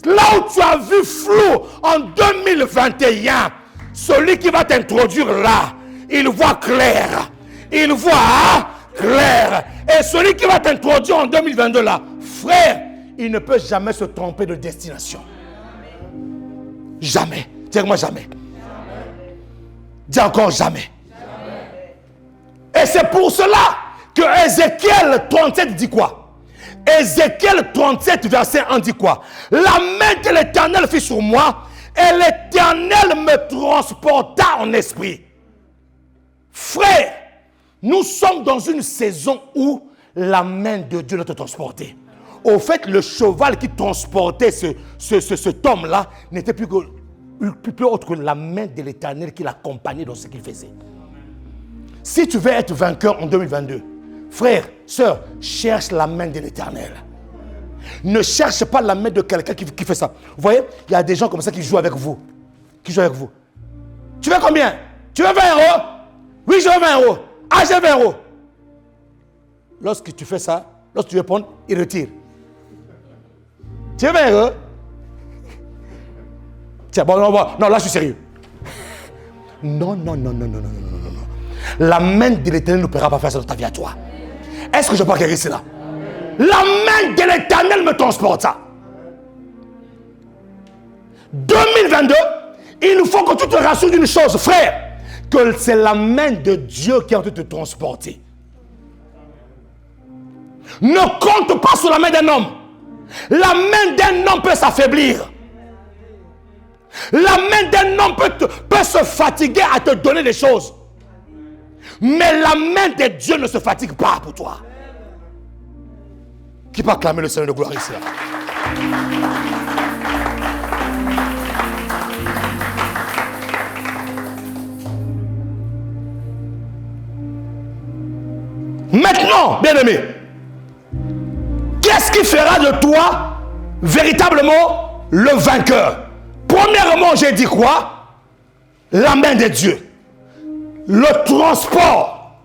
Là où tu as vu flou en 2021, celui qui va t'introduire là, il voit clair. Il voit clair. Et celui qui va t'introduire en 2022 là, frère, il ne peut jamais se tromper de destination. Jamais. Dis-moi jamais. Dis encore jamais. Et c'est pour cela que Ézéchiel 37 dit quoi? Ézéchiel 37, verset 1 dit quoi? La main de l'Éternel fut sur moi et l'Éternel me transporta en esprit. Frère, nous sommes dans une saison où la main de Dieu doit te transporter. Au fait, le cheval qui transportait cet homme-là n'était plus autre que la main de l'Éternel qui l'accompagnait dans ce qu'il faisait. Si tu veux être vainqueur en 2022, frère, sœur, cherche la main de l'Éternel. Ne cherche pas la main de quelqu'un qui fait ça. Vous voyez, il y a des gens comme ça qui jouent avec vous. Tu veux combien? Tu veux 20 euros? Oui, je veux 20 euros. Ah, j'ai 20 euros. Lorsque tu fais ça, lorsque tu veux prendre, il retire. Tu veux 20 euros? Tiens, bon, non, là je suis sérieux. Non. La main de l'Éternel ne pourra pas faire ça dans ta vie à toi. Est-ce que je peux guérir cela? La main de l'Éternel me transporte ça. 2022, il faut que tu te rassures d'une chose, frère, que c'est la main de Dieu qui est en train de te transporter. Ne compte pas sur la main d'un homme. La main d'un homme peut s'affaiblir. La main d'un homme peut se fatiguer à te donner des choses. Mais la main de Dieu ne se fatigue pas pour toi. Qui peut acclamer le Seigneur de gloire ici? Maintenant, bien-aimé, qu'est-ce qui fera de toi véritablement le vainqueur? Premièrement, j'ai dit quoi? La main de Dieu. Le transport.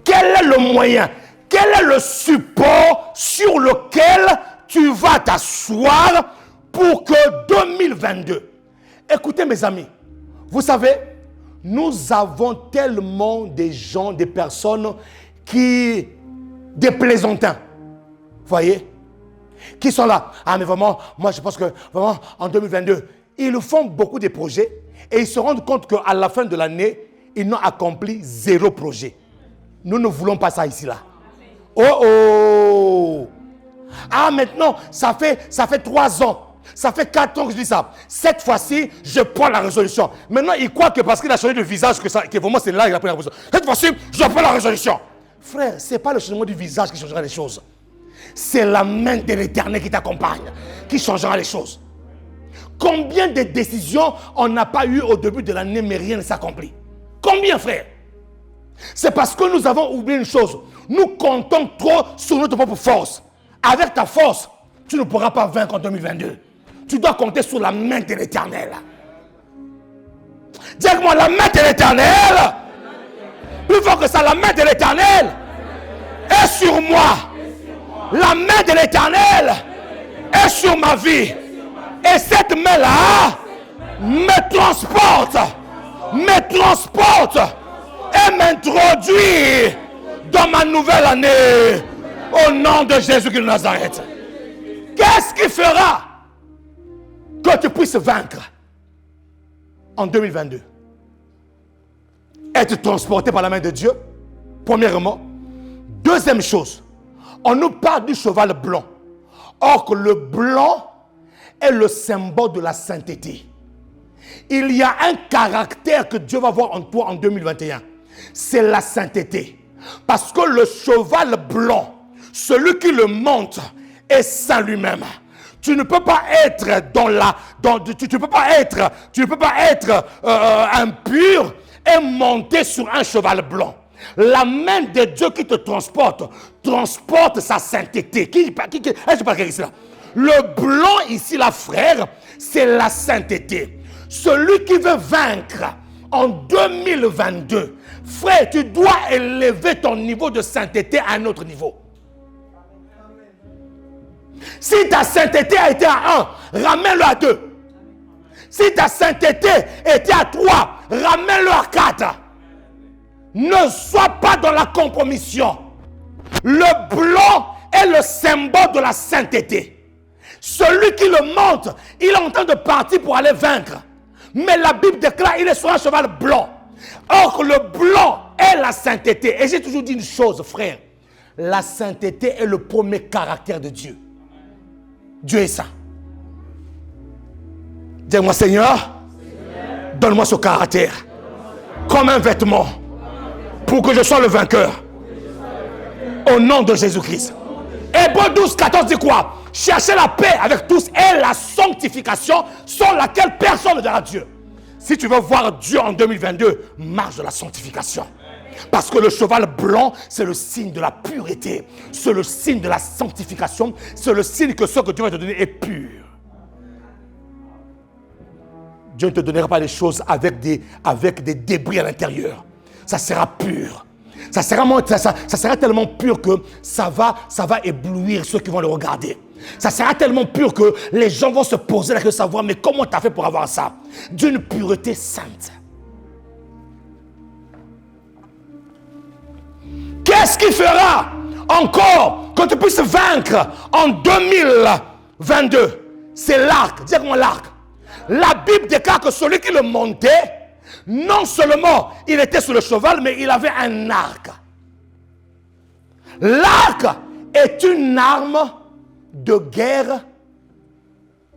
Quel est le moyen? Quel est le support sur lequel tu vas t'asseoir pour que 2022? Écoutez mes amis, vous savez, nous avons tellement de gens, des personnes des plaisantins, voyez, qui sont là. Ah mais vraiment, moi je pense que vraiment en 2022, ils font beaucoup de projets et ils se rendent compte qu'à la fin de l'année, ils n'ont accompli 0 projet. Nous ne voulons pas ça ici là. Oh! Ah maintenant, ça fait 3 ans. Ça fait 4 ans que je dis ça. Cette fois-ci, je prends la résolution. Maintenant, il croit que parce qu'il a changé de visage, que vraiment c'est là qu'il a pris la résolution. Cette fois-ci, je prends la résolution. Frère, ce n'est pas le changement du visage qui changera les choses. C'est la main de l'Éternel qui t'accompagne, qui changera les choses. Combien de décisions on n'a pas eues au début de l'année, mais rien ne s'accomplit? Combien, frère? C'est parce que nous avons oublié une chose. Nous comptons trop sur notre propre force. Avec ta force, tu ne pourras pas vaincre en 2022. Tu dois compter sur la main de l'Éternel. Dis avec moi, la main de l'Éternel. Plus fort que ça, la main de l'Éternel est sur moi. La main de l'Éternel est sur ma vie. Et cette main-là me transporte et m'introduit dans ma nouvelle année. Au nom de Jésus de Nazareth. Qu'est-ce qui fera que tu puisses vaincre en 2022? Être transporté par la main de Dieu, premièrement. Deuxième chose, on nous parle du cheval blanc. Or que le blanc est le symbole de la sainteté. Il y a un caractère que Dieu va voir en toi en 2021. C'est la sainteté. Parce que le cheval blanc, celui qui le monte, est saint lui-même. Tu ne peux pas être tu ne peux pas être impur et monter sur un cheval blanc. La main de Dieu qui te transporte sa sainteté. Est-ce que pas ici là? Le blanc ici, là, frère, c'est la sainteté. Celui qui veut vaincre en 2022, frère, tu dois élever ton niveau de sainteté à un autre niveau. Si ta sainteté a été à 1, ramène-le à 2. Si ta sainteté était à 3, ramène-le à 4. Ne sois pas dans la compromission. Le blanc est le symbole de la sainteté. Celui qui le monte, il est en train de partir pour aller vaincre. Mais la Bible déclare qu'il est sur un cheval blanc. Or, le blanc est la sainteté. Et j'ai toujours dit une chose, frère. La sainteté est le premier caractère de Dieu. Dieu est saint. Dis-moi, Seigneur, donne-moi ce caractère comme un vêtement pour que je sois le vainqueur. Au nom de Jésus-Christ. Hébreux 12, 14 dit quoi? Cherchez la paix avec tous et la sanctification sans laquelle personne ne verra Dieu. Si tu veux voir Dieu en 2022, marche de la sanctification. Parce que le cheval blanc, c'est le signe de la pureté. C'est le signe de la sanctification. C'est le signe que ce que Dieu va te donner est pur. Dieu ne te donnera pas les choses avec des débris à l'intérieur. Ça sera pur. Ça sera tellement pur que ça va éblouir ceux qui vont le regarder. Ça sera tellement pur que les gens vont se poser la question de savoir, mais comment tu as fait pour avoir ça? D'une pureté sainte. Qu'est-ce qui fera encore que tu puisses vaincre en 2022? C'est l'arc. Dis-moi l'arc. La Bible déclare que celui qui le montait, non seulement il était sur le cheval, mais il avait un arc. L'arc est une arme de guerre,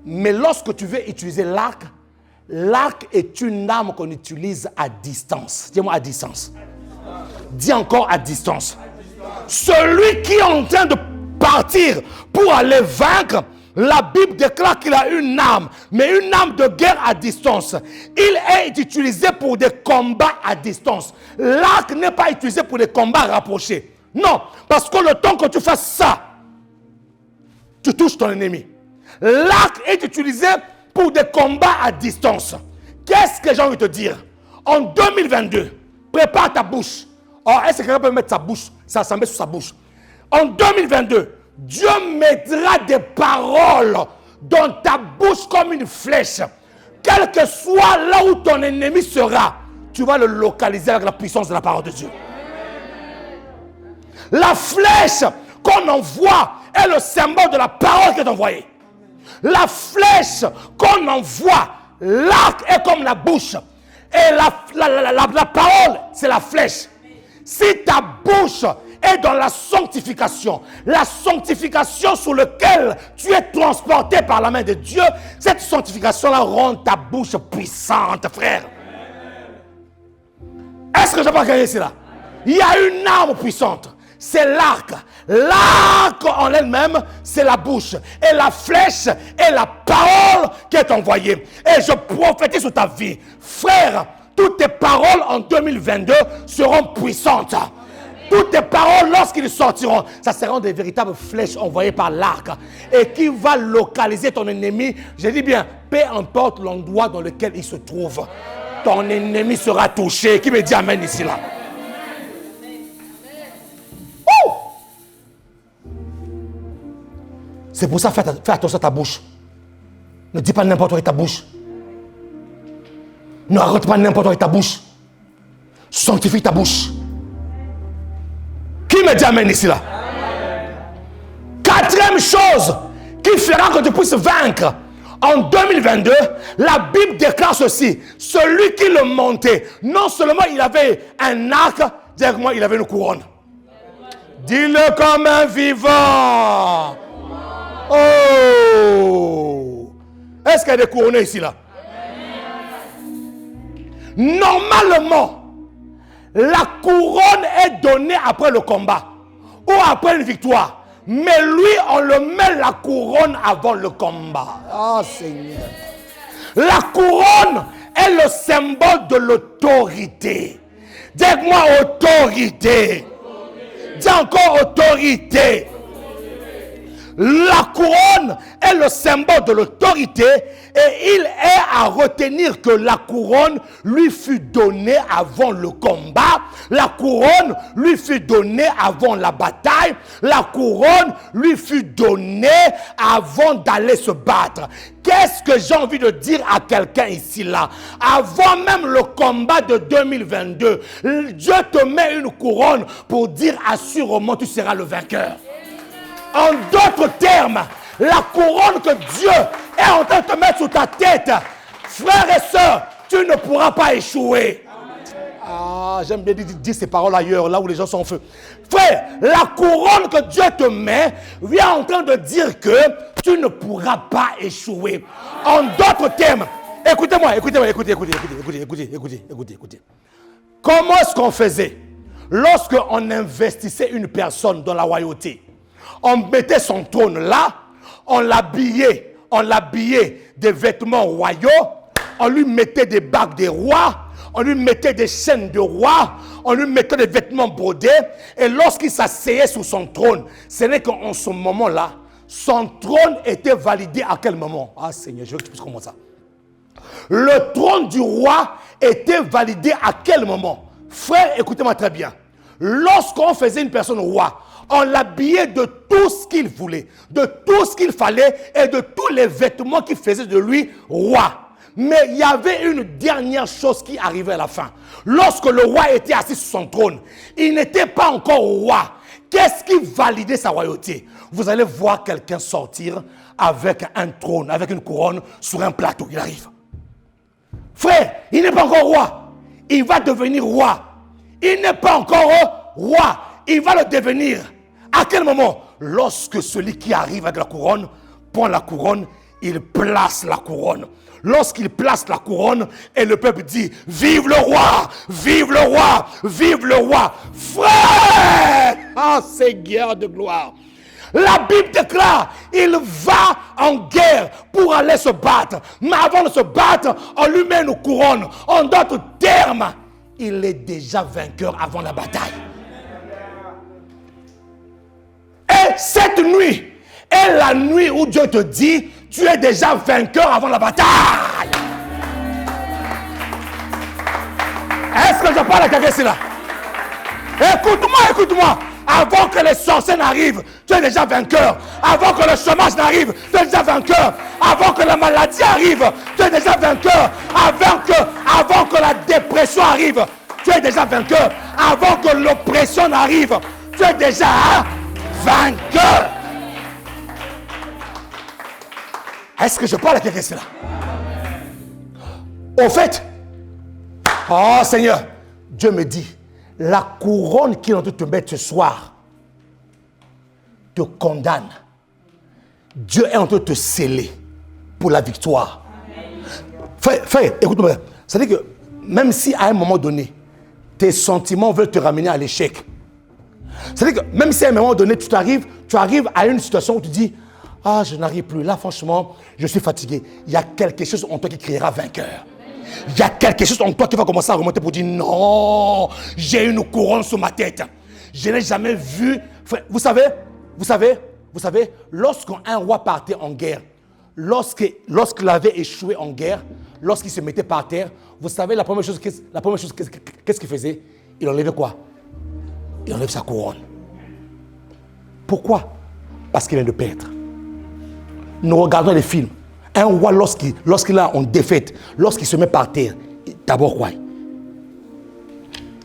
mais lorsque tu veux utiliser l'arc, l'arc est une arme qu'on utilise à distance. Dis-moi à distance. Dis encore à distance. Celui qui est en train de partir pour aller vaincre, la Bible déclare qu'il a une arme, mais une arme de guerre à distance. Il est utilisé pour des combats à distance. L'arc n'est pas utilisé pour des combats rapprochés. Non, parce que le temps que tu fasses ça, tu touches ton ennemi. L'arc est utilisé pour des combats à distance. Qu'est-ce que j'ai envie de te dire? En 2022, prépare ta bouche. Oh, est-ce que quelqu'un peut mettre sa bouche, ça met sur sa bouche? En 2022, Dieu mettra des paroles dans ta bouche comme une flèche. Quel que soit là où ton ennemi sera, tu vas le localiser avec la puissance de la parole de Dieu. La flèche qu'on envoie est le symbole de la parole qui est envoyée. La flèche qu'on envoie, l'arc est comme la bouche. Et la parole, c'est la flèche. Si ta bouche est dans la sanctification sur laquelle tu es transporté par la main de Dieu, cette sanctification-là rend ta bouche puissante, frère. Est-ce que je peux gagner cela? Il y a une arme puissante, c'est l'arc. L'arc en elle-même, c'est la bouche. Et la flèche est la parole qui est envoyée. Et je prophétise sur ta vie, frère, toutes tes paroles en 2022 seront puissantes. Toutes tes paroles, lorsqu'ils sortiront, ça seront des véritables flèches envoyées par l'arc et qui va localiser ton ennemi. Je dis bien, peu importe l'endroit dans lequel il se trouve, ton ennemi sera touché. Qui me dit amen ici là? C'est pour ça, fais attention à ta bouche. Ne dis pas n'importe quoi avec ta bouche. Ne raconte pas n'importe quoi avec ta bouche. Sanctifie ta bouche. Qui me dit amen ici là? Quatrième chose qui fera que tu puisses vaincre en 2022, la Bible déclare ceci. Celui qui le montait, non seulement il avait un arc, dis-moi, il avait une couronne. Dis-le comme un vivant. Oh! Est-ce qu'il y a des couronnés ici là? Normalement, la couronne est donnée après le combat ou après une victoire. Mais lui, on le met la couronne avant le combat. Ah, Seigneur. La couronne est le symbole de l'autorité. Dites-moi autorité. Dis encore autorité. La couronne est le symbole de l'autorité et il est à retenir que la couronne lui fut donnée avant le combat. La couronne lui fut donnée avant la bataille. La couronne lui fut donnée avant d'aller se battre. Qu'est-ce que j'ai envie de dire à quelqu'un ici là? Avant même le combat de 2022, Dieu te met une couronne pour dire assurément tu seras le vainqueur. En d'autres termes, la couronne que Dieu est en train de te mettre sur ta tête, frères et sœurs, tu ne pourras pas échouer. Ah, j'aime bien dire ces paroles ailleurs, là où les gens sont en feu. Frère, la couronne que Dieu te met vient en train de dire que tu ne pourras pas échouer. En d'autres termes, écoutez-moi, écoutez. Comment est-ce qu'on faisait lorsqu'on investissait une personne dans la royauté? On mettait son trône là, on l'habillait des vêtements royaux, on lui mettait des bagues des rois, on lui mettait des chaînes de roi, on lui mettait des vêtements brodés, et lorsqu'il s'asseyait sur son trône, ce n'est qu'en ce moment-là, son trône était validé à quel moment? Ah Seigneur, je veux que tu puisses comprendre ça. Le trône du roi était validé à quel moment? Frère, écoutez-moi très bien. Lorsqu'on faisait une personne roi, on l'habillait de tout ce qu'il voulait, de tout ce qu'il fallait et de tous les vêtements qui faisaient de lui roi. Mais il y avait une dernière chose qui arrivait à la fin. Lorsque le roi était assis sur son trône, il n'était pas encore roi. Qu'est-ce qui validait sa royauté? Vous allez voir quelqu'un sortir avec un trône, avec une couronne sur un plateau. Il arrive. Frère, il n'est pas encore roi. Il va devenir roi. Il n'est pas encore roi. Il va le devenir. À quel moment? Lorsque celui qui arrive avec la couronne prend la couronne, il place la couronne. Lorsqu'il place la couronne et le peuple dit « Vive le roi! Vive le roi! Vive le roi! » Frère! Ah, Seigneur de gloire! La Bible déclare, il va en guerre pour aller se battre. Mais avant de se battre, on lui met une couronne. En d'autres termes, il est déjà vainqueur avant la bataille. Et cette nuit est la nuit où Dieu te dit, tu es déjà vainqueur avant la bataille. Est-ce que je parle à quelqu'un ici là? Écoute-moi. Avant que les sorciers n'arrivent, tu es déjà vainqueur. Avant que le chômage n'arrive, tu es déjà vainqueur. Avant que la maladie arrive, tu es déjà vainqueur. Avant que la dépression arrive, tu es déjà vainqueur. Avant que l'oppression n'arrive, tu es déjà vainqueur. Est-ce que je parle à quelqu'un ici là? Au fait, oh Seigneur, Dieu me dit, la couronne qu'il est en train de te mettre ce soir te condamne. Dieu est en train de te sceller pour la victoire. Frère, écoute-moi. C'est-à-dire que même si à un moment donné, tes sentiments veulent te ramener à l'échec. C'est-à-dire que même si à un moment donné, tu arrives à une situation où tu dis, ah, je n'arrive plus. Là, franchement, je suis fatigué. Il y a quelque chose en toi qui criera vainqueur. Il y a quelque chose en toi qui va commencer à remonter pour dire, non, j'ai une couronne sur ma tête. Je n'ai jamais vu. Vous savez, lorsqu'un roi partait en guerre, lorsqu'il avait échoué en guerre, lorsqu'il se mettait par terre, vous savez, la première chose, qu'est-ce qu'il faisait? Il enlevait quoi? Il enlève sa couronne. Pourquoi? Parce qu'il vient de perdre. Nous regardons les films. Un roi, lorsqu'il est en défaite, lorsqu'il se met par terre, d'abord quoi?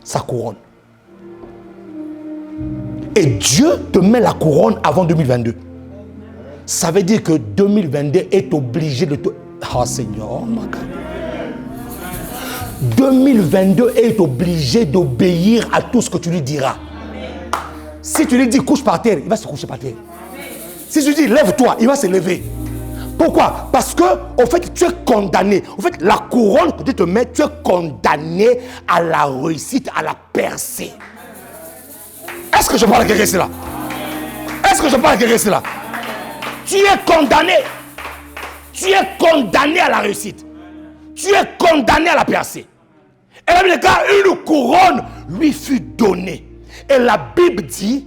Sa couronne. Et Dieu te met la couronne avant 2022. Ça veut dire que 2022 est obligé de te... Oh Seigneur, oh my God. 2022 est obligé d'obéir à tout ce que tu lui diras. Si tu lui dis couche par terre, il va se coucher par terre. Si tu lui dis lève-toi, il va se lever. Pourquoi? Parce que, au fait, tu es condamné. Au fait, la couronne que tu te mets, tu es condamné à la réussite, à la percée. Est-ce que je parle à quelqu'un ici là? Est-ce que je parle à quelqu'un ici là? Tu es condamné. Tu es condamné à la réussite. Tu es condamné à la percée. Et là, les gars, une couronne lui fut donnée. Et la Bible dit,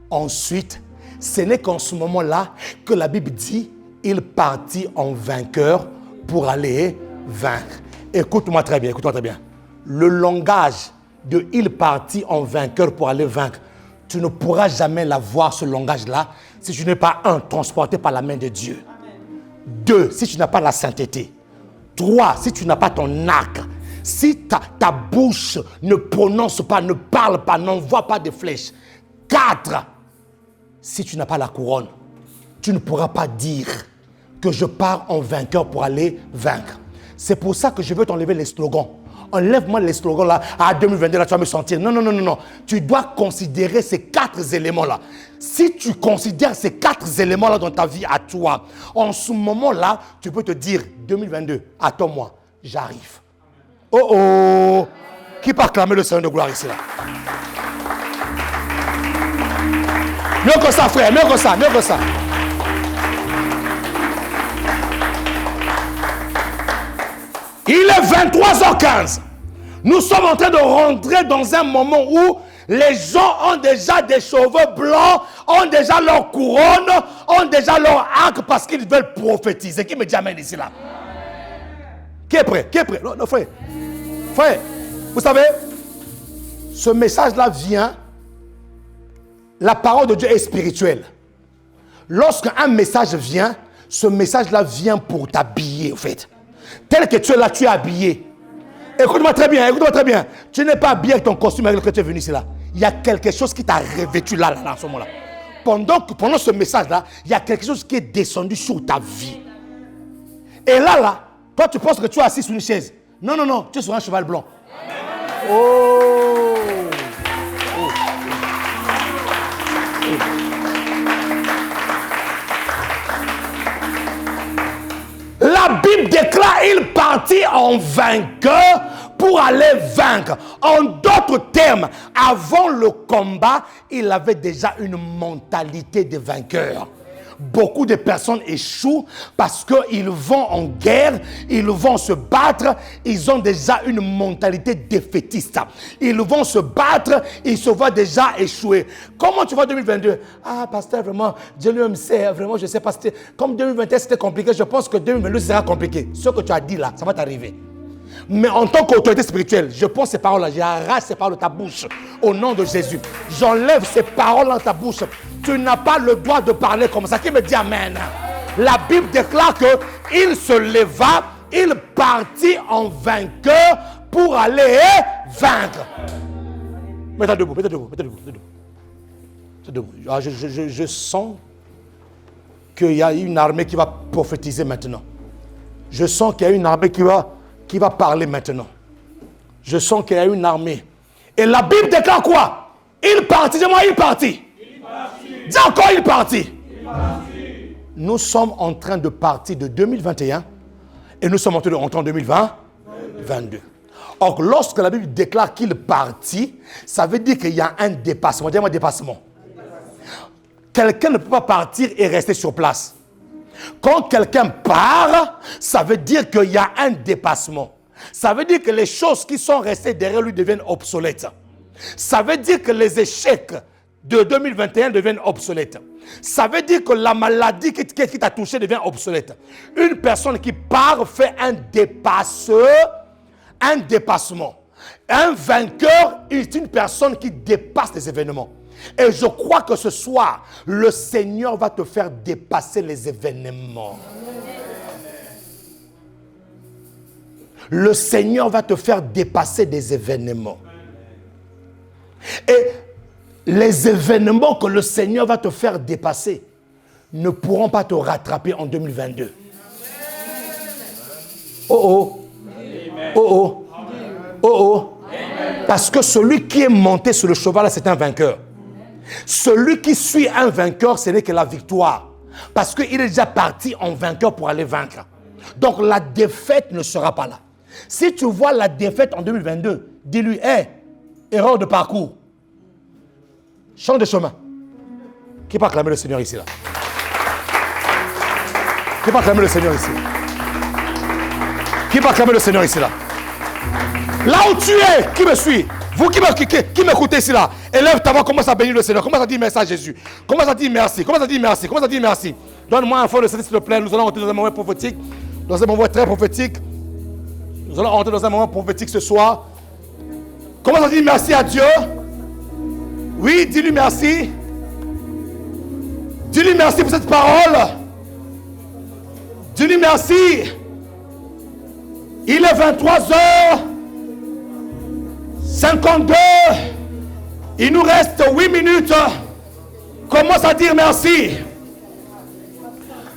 ensuite, ce n'est qu'en ce moment-là que la Bible dit, il partit en vainqueur pour aller vaincre. Écoute-moi très bien. Le langage de il partit en vainqueur pour aller vaincre, tu ne pourras jamais l'avoir, ce langage-là, si tu n'es pas, un, transporté par la main de Dieu. Deux, si tu n'as pas la sainteté. Trois, si tu n'as pas ton arc. Si ta bouche ne prononce pas, ne parle pas, n'envoie pas de flèches. Quatre, si tu n'as pas la couronne, tu ne pourras pas dire que je pars en vainqueur pour aller vaincre. C'est pour ça que je veux t'enlever les slogans. Enlève-moi les slogans là. À 2022, là, tu vas me sentir. Non, non, non, non, non. Tu dois considérer ces 4 éléments-là. Si tu considères ces 4 éléments-là dans ta vie à toi, en ce moment-là, tu peux te dire, 2022, attends-moi, j'arrive. Oh oh! Qui peut acclamer le Seigneur de gloire ici là? Mieux que ça, frère, mieux que ça, mieux que ça. Il est 23h15. Nous sommes en train de rentrer dans un moment où les gens ont déjà des cheveux blancs, ont déjà leur couronne, ont déjà leur arc parce qu'ils veulent prophétiser. Qui me dit amen ici là? Qui est prêt? Qui est prêt? Non, frère. Frère, vous savez, ce message-là vient. La parole de Dieu est spirituelle. Lorsqu'un message vient, ce message-là vient pour t'habiller, en fait. Tel que tu es là, tu es habillé. Écoute-moi très bien, écoute-moi très bien. Tu n'es pas habillé avec ton costume avec lequel tu es venu ici là. Il y a quelque chose qui t'a revêtu là, en ce moment-là. Pendant ce message-là, il y a quelque chose qui est descendu sur ta vie. Et là, toi tu penses que tu es assis sur une chaise. Non, non, non, tu es sur un cheval blanc. Oh! La Bible déclare il partit en vainqueur pour aller vaincre. En d'autres termes, avant le combat, il avait déjà une mentalité de vainqueur. Beaucoup de personnes échouent parce qu'ils vont en guerre, ils vont se battre, ils ont déjà une mentalité défaitiste. Ils vont se battre, ils se voient déjà échouer. Comment tu vois 2022? Ah, pasteur, vraiment, Dieu lui-même sait, vraiment, je ne sais pas. Comme 2021 c'était compliqué, je pense que 2022 sera compliqué. Ce que tu as dit là, ça va t'arriver. Mais en tant qu'autorité spirituelle, je prends ces paroles-là, j'arrache ces paroles de ta bouche au nom de Jésus. J'enlève ces paroles dans ta bouche. Tu n'as pas le droit de parler comme ça. Qui me dit amen? La Bible déclare qu'il se leva, il partit en vainqueur pour aller vaincre. Mets-toi debout, mets-toi debout, mets-toi debout, mets-toi debout. Ah, je sens qu'il y a une armée qui va prophétiser maintenant. Je sens qu'il y a une armée qui va parler maintenant. Je sens qu'il y a une armée. Et la Bible déclare quoi? Il partit. Dis-moi, il partit. Dis encore, il partit. Nous sommes en train de partir de 2021 et nous sommes en train de rentrer en 2022. Or, lorsque la Bible déclare qu'il partit, ça veut dire qu'il y a un dépassement. Dis-moi, dépassement. Quelqu'un ne peut pas partir et rester sur place. Quand quelqu'un part, ça veut dire qu'il y a un dépassement. Ça veut dire que les choses qui sont restées derrière lui deviennent obsolètes. Ça veut dire que les échecs de 2021 deviennent obsolètes. Ça veut dire que la maladie qui t'a touché devient obsolète. Une personne qui part fait un dépassement. Un vainqueur est une personne qui dépasse les événements. Et je crois que ce soir, le Seigneur va te faire dépasser les événements. Le Seigneur va te faire dépasser des événements. Et les événements que le Seigneur va te faire dépasser ne pourront pas te rattraper en 2022. Oh oh. Oh oh. Oh oh. Parce que celui qui est monté sur le cheval, c'est un vainqueur. Celui qui suit un vainqueur, ce n'est que la victoire. Parce qu'il est déjà parti en vainqueur pour aller vaincre. Donc la défaite ne sera pas là. Si tu vois la défaite en 2022, dis-lui, hé, erreur de parcours. Change de chemin. Qui peut acclamer le Seigneur ici là? Qui peut acclamer le Seigneur ici? Qui peut acclamer le Seigneur ici là? Là où tu es, qui me suit? Vous qui m'écoutez ici là, élève ta voix, commence à bénir le Seigneur, commence à dire merci à Jésus, commence à dire merci, commence à dire merci, commence à dire merci. Donne-moi un fort de s'il te plaît, nous allons entrer dans un moment prophétique, dans un moment très prophétique. Nous allons entrer dans un moment prophétique ce soir. Commence à dire merci à Dieu. Oui, dis-lui merci. Dis-lui merci pour cette parole. Dis-lui merci. Il est 23h52. Il nous reste 8 minutes. Commence à dire merci.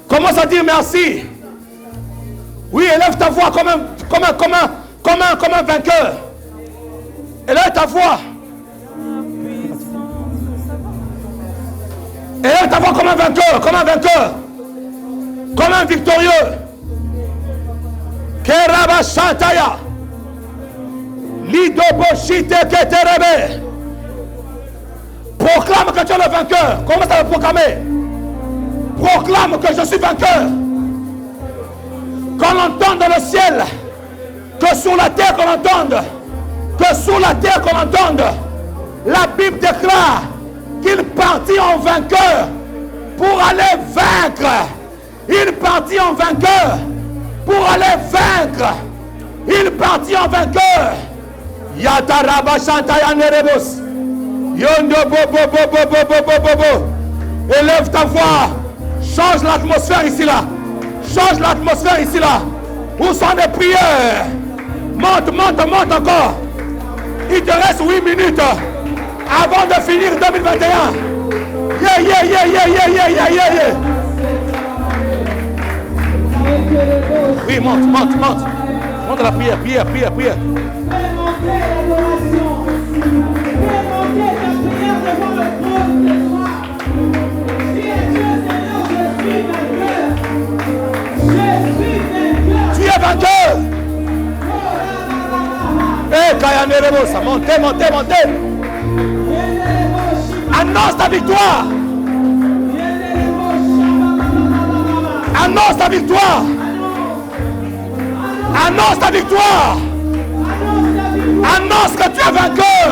Commence à dire merci. Oui, élève ta voix comme un vainqueur. Élève ta voix. Élève ta voix comme un vainqueur, comme un victorieux. Keraba Shantaya. Lidoboshite Keterebe. Proclame que tu es le vainqueur. Commence à le proclamer. Proclame que je suis vainqueur. Qu'on entende dans le ciel. Que sur la terre qu'on entende. Que sur la terre qu'on entende. La Bible déclare qu'il partit en vainqueur pour aller vaincre. Il partit en vainqueur pour aller vaincre. Il partit en vainqueur. Yataraba Shantaya Nerebos. Yondo bo. Élève ta voix. Change l'atmosphère ici là. Change l'atmosphère ici là. Où sont les prières? Monte encore. Il te reste 8 minutes avant de finir 2021. Yeah. Oui, monte. Monte la prière. Tu es vainqueur. Kayanerebosa, montez. Annonce ta victoire. Annonce ta victoire. Annonce que tu es vainqueur.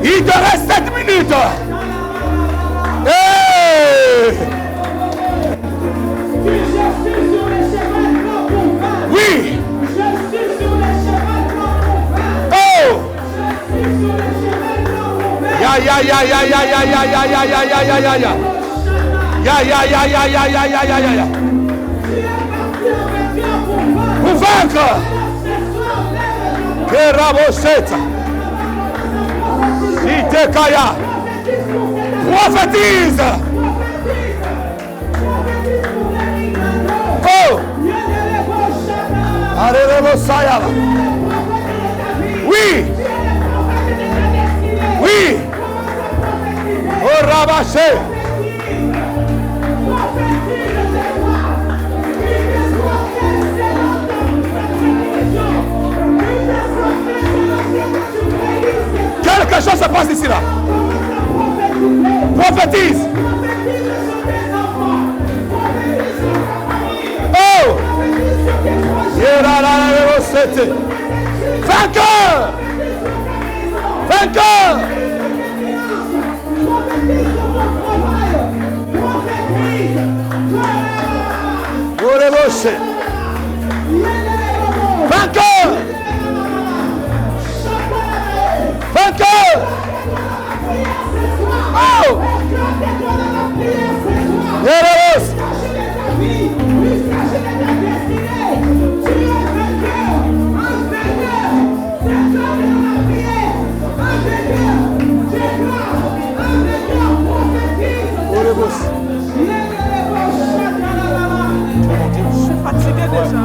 Il te reste 7 minutes. Hey! Oui. Oh. Ya. Pour vaincre. Keraboseta. Itekaya. Prophétise. Oh. Alléluia. Oui. Oh Rabaché. Quelque chose se passe ici là. Prophétise. Oh. Vainqueur. Vainqueur. Oh. Je suis fatigué déjà.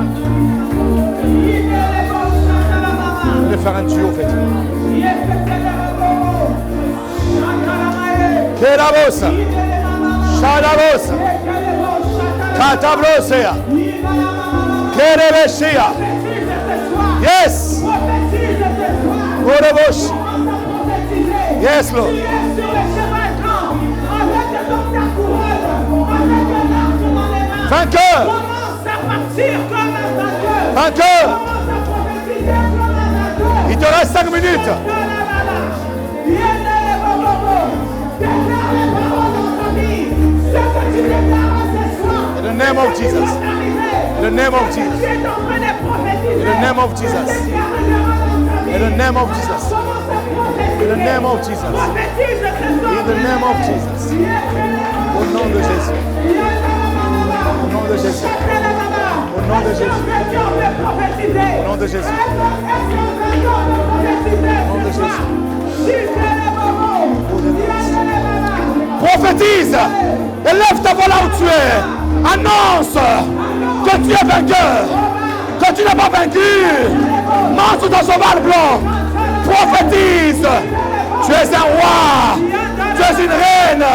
Je vais faire un duo en fait. Kerabosa. Shadabosa. Katabrosea. Kerebeshia. Yes. Korebosh. Yes, Lord. Vainqueur. Vainqueur. Il te reste 5 minutes. In the name of Jesus. In the name of Jesus. In the name of Jesus. In the name of Jesus. In the name of Jesus. In the name of Jesus. Au nom de Jésus. Au nom de Jésus. Au nom de Jésus. Au nom de Jésus. Au nom de Jésus. Prophétise. Élève ta voix là où tu es. Annonce que tu es vainqueur. Que tu n'es pas vaincu. Monte sur ton cheval blanc. Prophétise. Tu es un roi. Tu es une reine.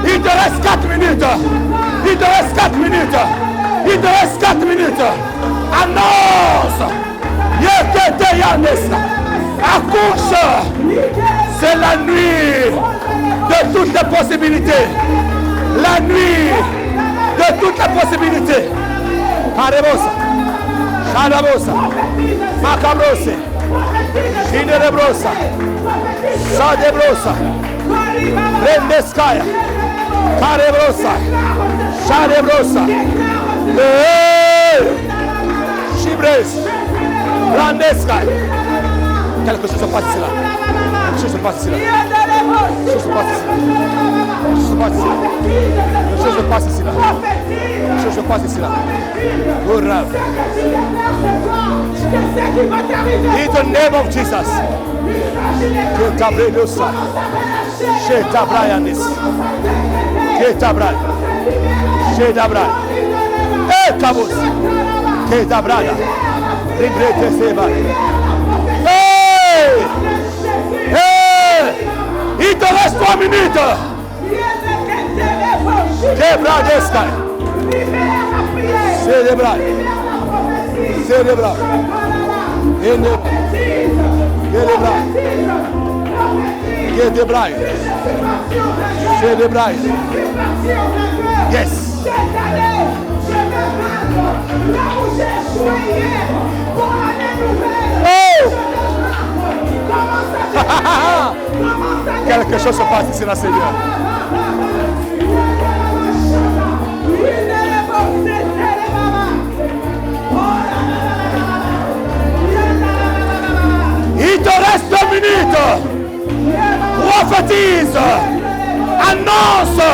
Il te reste 4 minutes. Il te reste 4 minutes. Il te reste 4 minutes. Annonce. Accouche. C'est la nuit de toutes les possibilités. La nuit de toutes les possibilités. Arebosa. Shadabosa. Macabrose. Shinerebrosa. Shadebrosa. Rendeskaya. Carebrosa. Shadebrosa. Chibres. Rendeskaya. Quelque chose se passe ici là. Quelque chose se passe ici là. Quelque chose se passe ici là. Quelque chose se passe ici là. Quelque chose se passe ici là. Oh Rav. In the name of Jesus. Que Tabredosa. Chez Tabrayanis. Que Tabray. Chez Tabray. Eh Kabos. Que Tabrada. Regrete Seba. Il te reste 3 minutes. Quebradesca. Célébra. Célébra. Célébra. Célébra. Célébra. Yes. Oh! Quelque chose se passe ici, là, Seigneur. Il te reste 2 minutes. Prophétise. Annonce.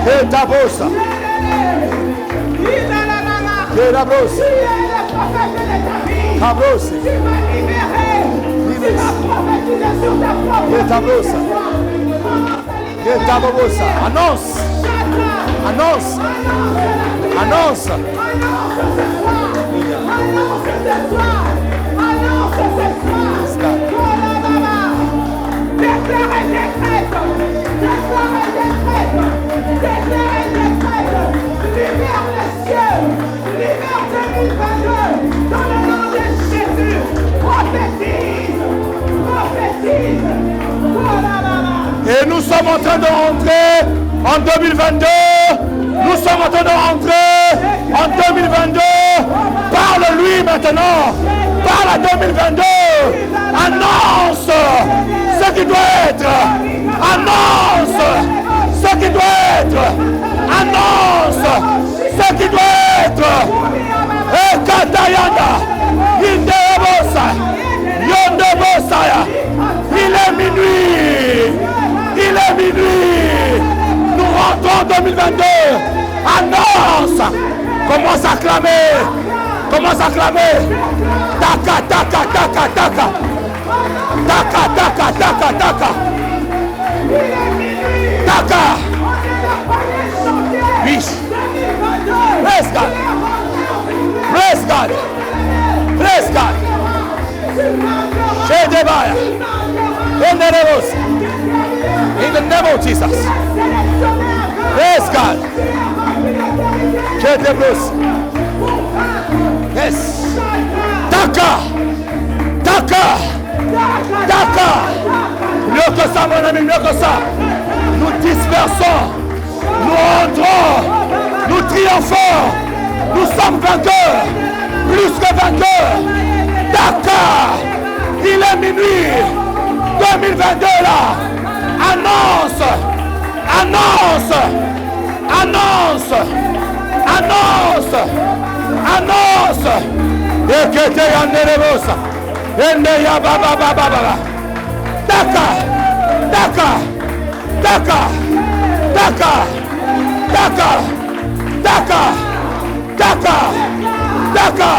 Et ta bosse. Et la brosse. Ta brosse. Annonce. Annonce. Annonce. Et nous sommes en train de rentrer en 2022. Nous sommes en train de rentrer en 2022. Parle-lui maintenant. Parle à 2022. Annonce ce qui doit être. Annonce ce qui doit être. Annonce ce qui doit être. Et Katayana. Indebosa. Yondebosaya. Il est minuit. Il est minuit. Nous rentrons en 2022. Annonce. Commence à clamer. Commence à clamer. Taka, taka, taka, taka. Taka, taka, taka, taka. Taka. Oui. Praise God. Praise God. Praise God. In the name of Jesus. Praise God. Yes. Taka. Taka. Taka. Mieux que ça, mon ami, mieux que ça. Nous dispersons. Nous entrons. Nous triomphons. Nous sommes vainqueurs. Plus que vainqueurs. Taka. Il est minuit 2022 là. Annonce. Annonce. Annonce. Annonce. Annonce. Et que te yanderebosa. Et ne ya baba baba baba. Taka. Taka. Taka. Taka. Taka. Taka. Taka. Taka.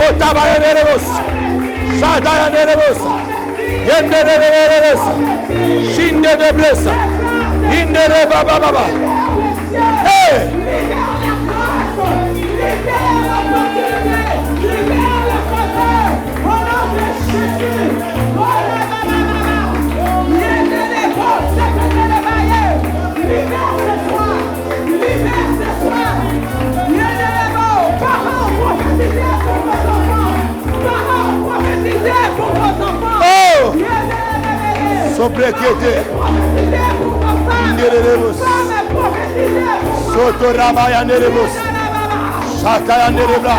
Otabayerebos. Shadayanerebos. Yendererebos. Shinde de blessa. Indere baba baba. Hey! Oh! Soprekete. Inderebus. Sotorabaya nerebus. Shakaya nerebra.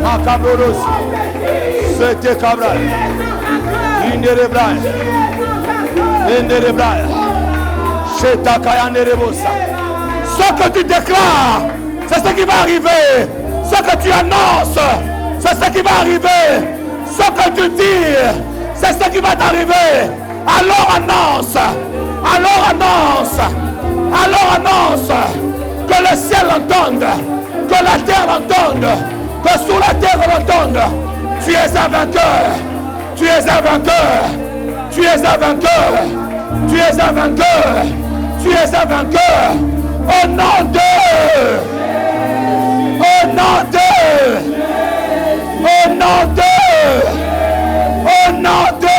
Makaboros. Sete kabra. Inderebra. Inderebra. Shetakaya nerebus. Ce que tu déclares, c'est ce qui va arriver. Ce que tu annonces, c'est ce qui va arriver. Ce que tu dis, c'est ce qui va t'arriver. Alors annonce, alors annonce, alors annonce. Que le ciel l'entende, que la terre l'entende, que sous la terre l'entende. Tu es un vainqueur, tu es un vainqueur, tu es un vainqueur, tu es un vainqueur, tu es un vainqueur. Au nom de, au nom de, au nom de, au nom de.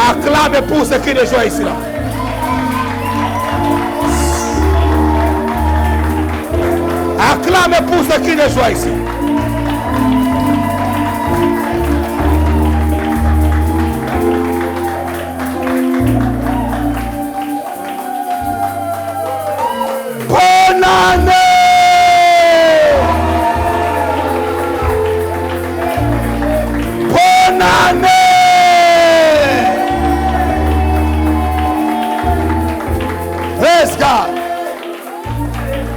Acclame pour ce cri de joie ici là. Acclame pour ce cri de joie ici. Bonne année! Bonne année! Praise God!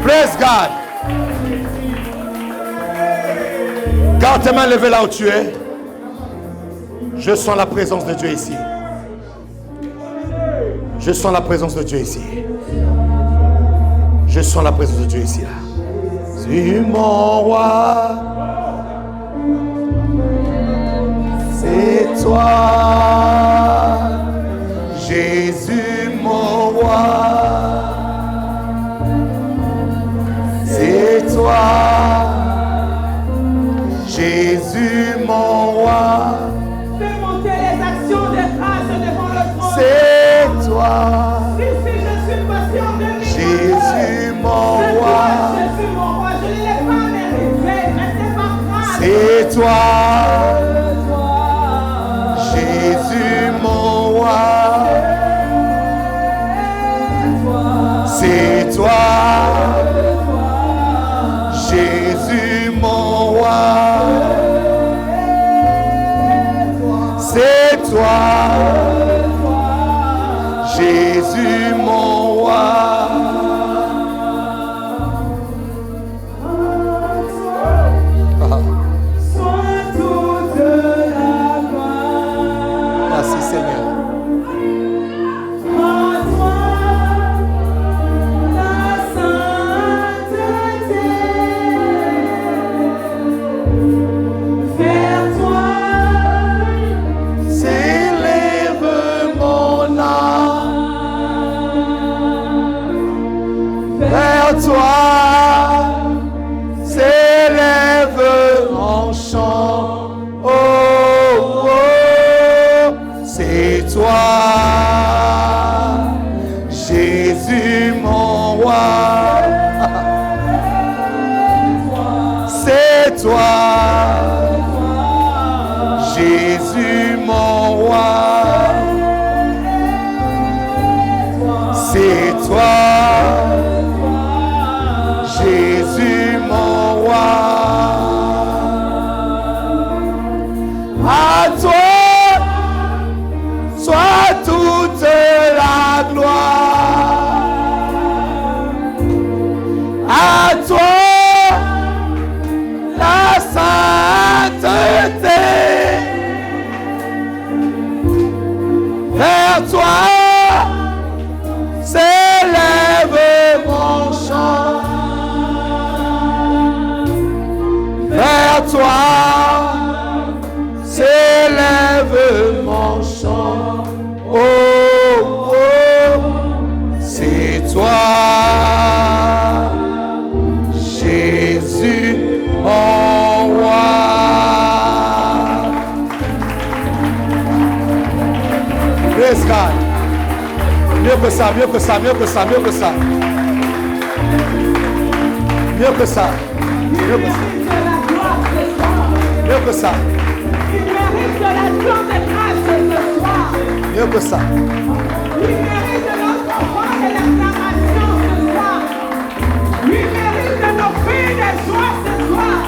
Praise God! Garde tes mains levées là où tu es. Je sens la présence de Dieu ici. Je sens la présence de Dieu ici. Je sens la présence de Dieu ici. Suis mon roi. C'est toi. Jésus mon roi. C'est toi. Jésus mon roi. Fais monter les actions de grâce devant le trône. C'est toi. Ici je suis patient de lui. Jésus mon roi. Je suis mon roi. Je ne l'ai pas mérité. Mais c'est pas grave. C'est toi. Jésus mon roi. C'est toi. Jésus mon roi. C'est toi. Jésus mon roi. Sois toute la gloire. Merci Seigneur. En toi, la sainteté. Vers toi, S'élève mon âme. Vers toi s'élève mon chant. Oh, oh, c'est toi, Jésus mon roi. C'est toi, Jésus mon roi. C'est toi. Jésus mon roi, à toi soit toute la gloire, à toi la sainteté, vers toi s'élève mon chant. Vers toi s'élève mon chant. Oh, oh, Jésus, mon roi. Praise God. Mieux que ça, mieux que ça, mieux que ça, mieux que ça. Mieux que ça. Mieux que ça. Mieux que ça. Il mérite de l'action de grâce ce soir. Mieux que ça. Il mérite de notre foi et l'acclamation ce soir. Il mérite de nos cris de joie ce soir.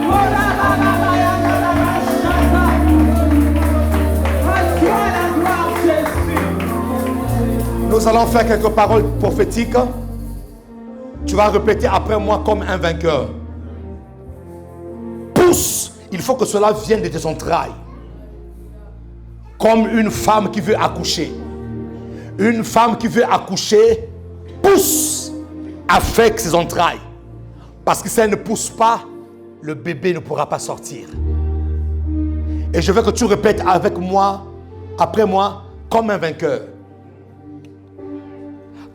Oh là là là là là là là là, chanta. Reçois la gloire, Jésus. Nous allons faire quelques paroles prophétiques. Tu vas répéter après moi comme un vainqueur. Pousse. Il faut que cela vienne de tes entrailles. Comme une femme qui veut accoucher. Une femme qui veut accoucher pousse avec ses entrailles. Parce que si elle ne pousse pas, le bébé ne pourra pas sortir. Et je veux que tu répètes avec moi, après moi, comme un vainqueur.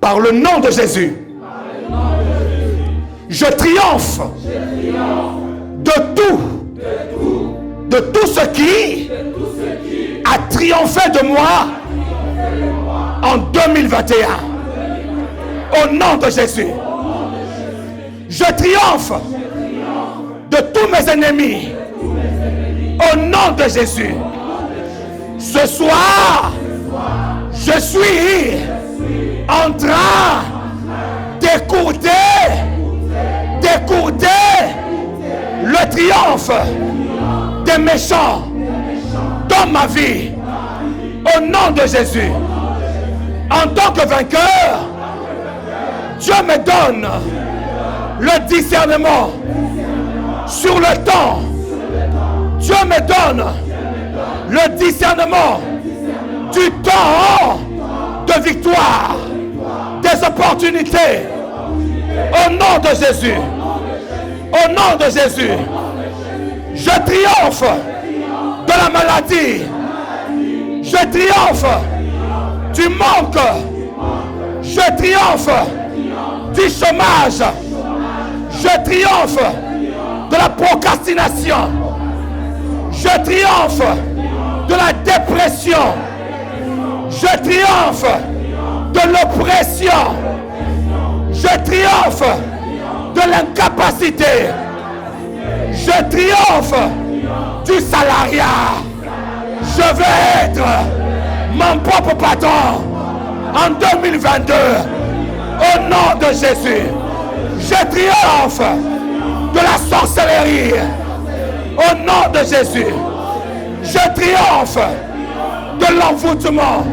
Par le nom de Jésus, je triomphe de tout ce qui a triomphé de moi en 2021. Au nom de Jésus, je triomphe de tous mes ennemis. Au nom de Jésus, ce soir, je suis en train d'écouter le triomphe des méchants dans ma vie. Au nom de Jésus, en tant que vainqueur, Dieu me donne le discernement sur le temps. Dieu me donne le discernement du temps de victoire, des opportunités. Au nom de Jésus, au nom de Jésus, je triomphe de la maladie. Je triomphe du manque. Je triomphe du chômage. Je triomphe de la procrastination. Je triomphe de la dépression. Je triomphe de l'oppression. Je triomphe de l'incapacité. Je triomphe du salariat. Je vais être mon propre patron en 2022. Au nom de Jésus, je triomphe de la sorcellerie. Au nom de Jésus, je triomphe de l'envoûtement.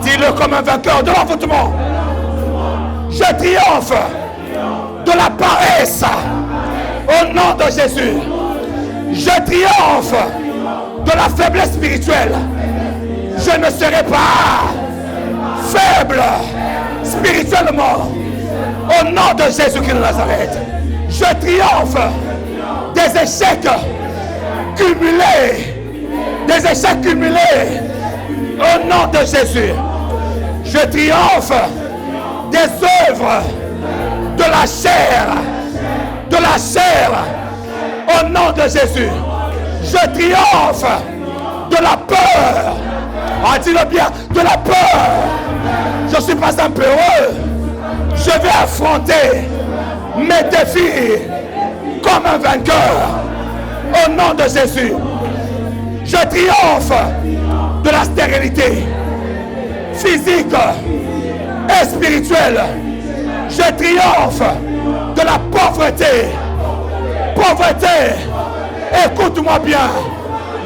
Dis-le comme un vainqueur, de l'envoûtement. Je triomphe de la paresse. Au nom de Jésus, je triomphe de la faiblesse spirituelle. Je ne serai pas faible spirituellement. Au nom de Jésus-Christ de Nazareth, je triomphe des échecs cumulés. Des échecs cumulés. Au nom de Jésus, je triomphe des œuvres de la chair. De la chair. Au nom de Jésus, je triomphe de la peur. Ah, dis-le bien, de la peur. Je ne suis pas un peureux. Je vais affronter mes défis comme un vainqueur. Au nom de Jésus, je triomphe de la stérilité physique et spirituelle. Je triomphe de la pauvreté. Pauvreté, écoute-moi bien.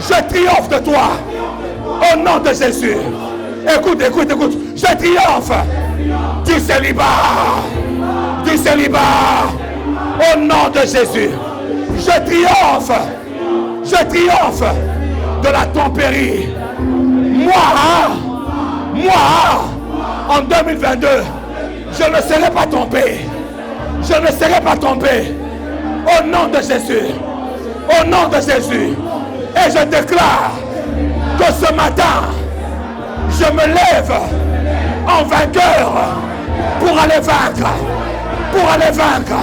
Je triomphe de toi. Au nom de Jésus. Écoute, écoute, écoute. Je triomphe du célibat. Du célibat. Au nom de Jésus. Je triomphe. Je triomphe de la tempérie. Moi, en 2022, je ne serai pas tombé. Je ne serai pas tombé. Au nom de Jésus. Au nom de Jésus. Et je déclare que ce matin, je me lève en vainqueur pour aller vaincre. Pour aller vaincre.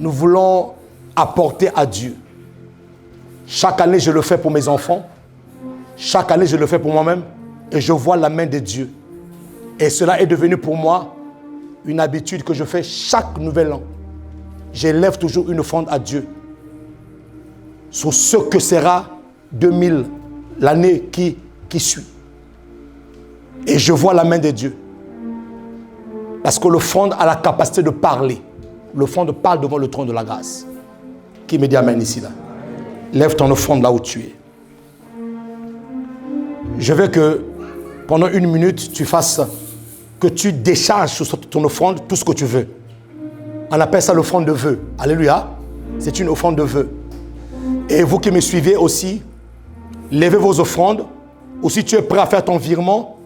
nous voulons apporter à Dieu. Chaque année, je le fais pour mes enfants. Chaque année, je le fais pour moi-même. Et je vois la main de Dieu. Et cela est devenu pour moi une habitude que je fais chaque nouvel an. J'élève toujours une offrande à Dieu sur ce que sera 2000, l'année qui suit. Et je vois la main de Dieu. Parce que l'offrande a la capacité de parler. L'offrande parle devant le trône de la grâce. Qui me dit amen ici là? Lève ton offrande là où tu es. Je veux que pendant 1 minute, tu fasses, que tu décharges sur ton offrande tout ce que tu veux. On appelle ça l'offrande de vœux. Alléluia. C'est une offrande de vœux. Et vous qui me suivez aussi, levez vos offrandes. Ou si tu es prêt à faire ton virement,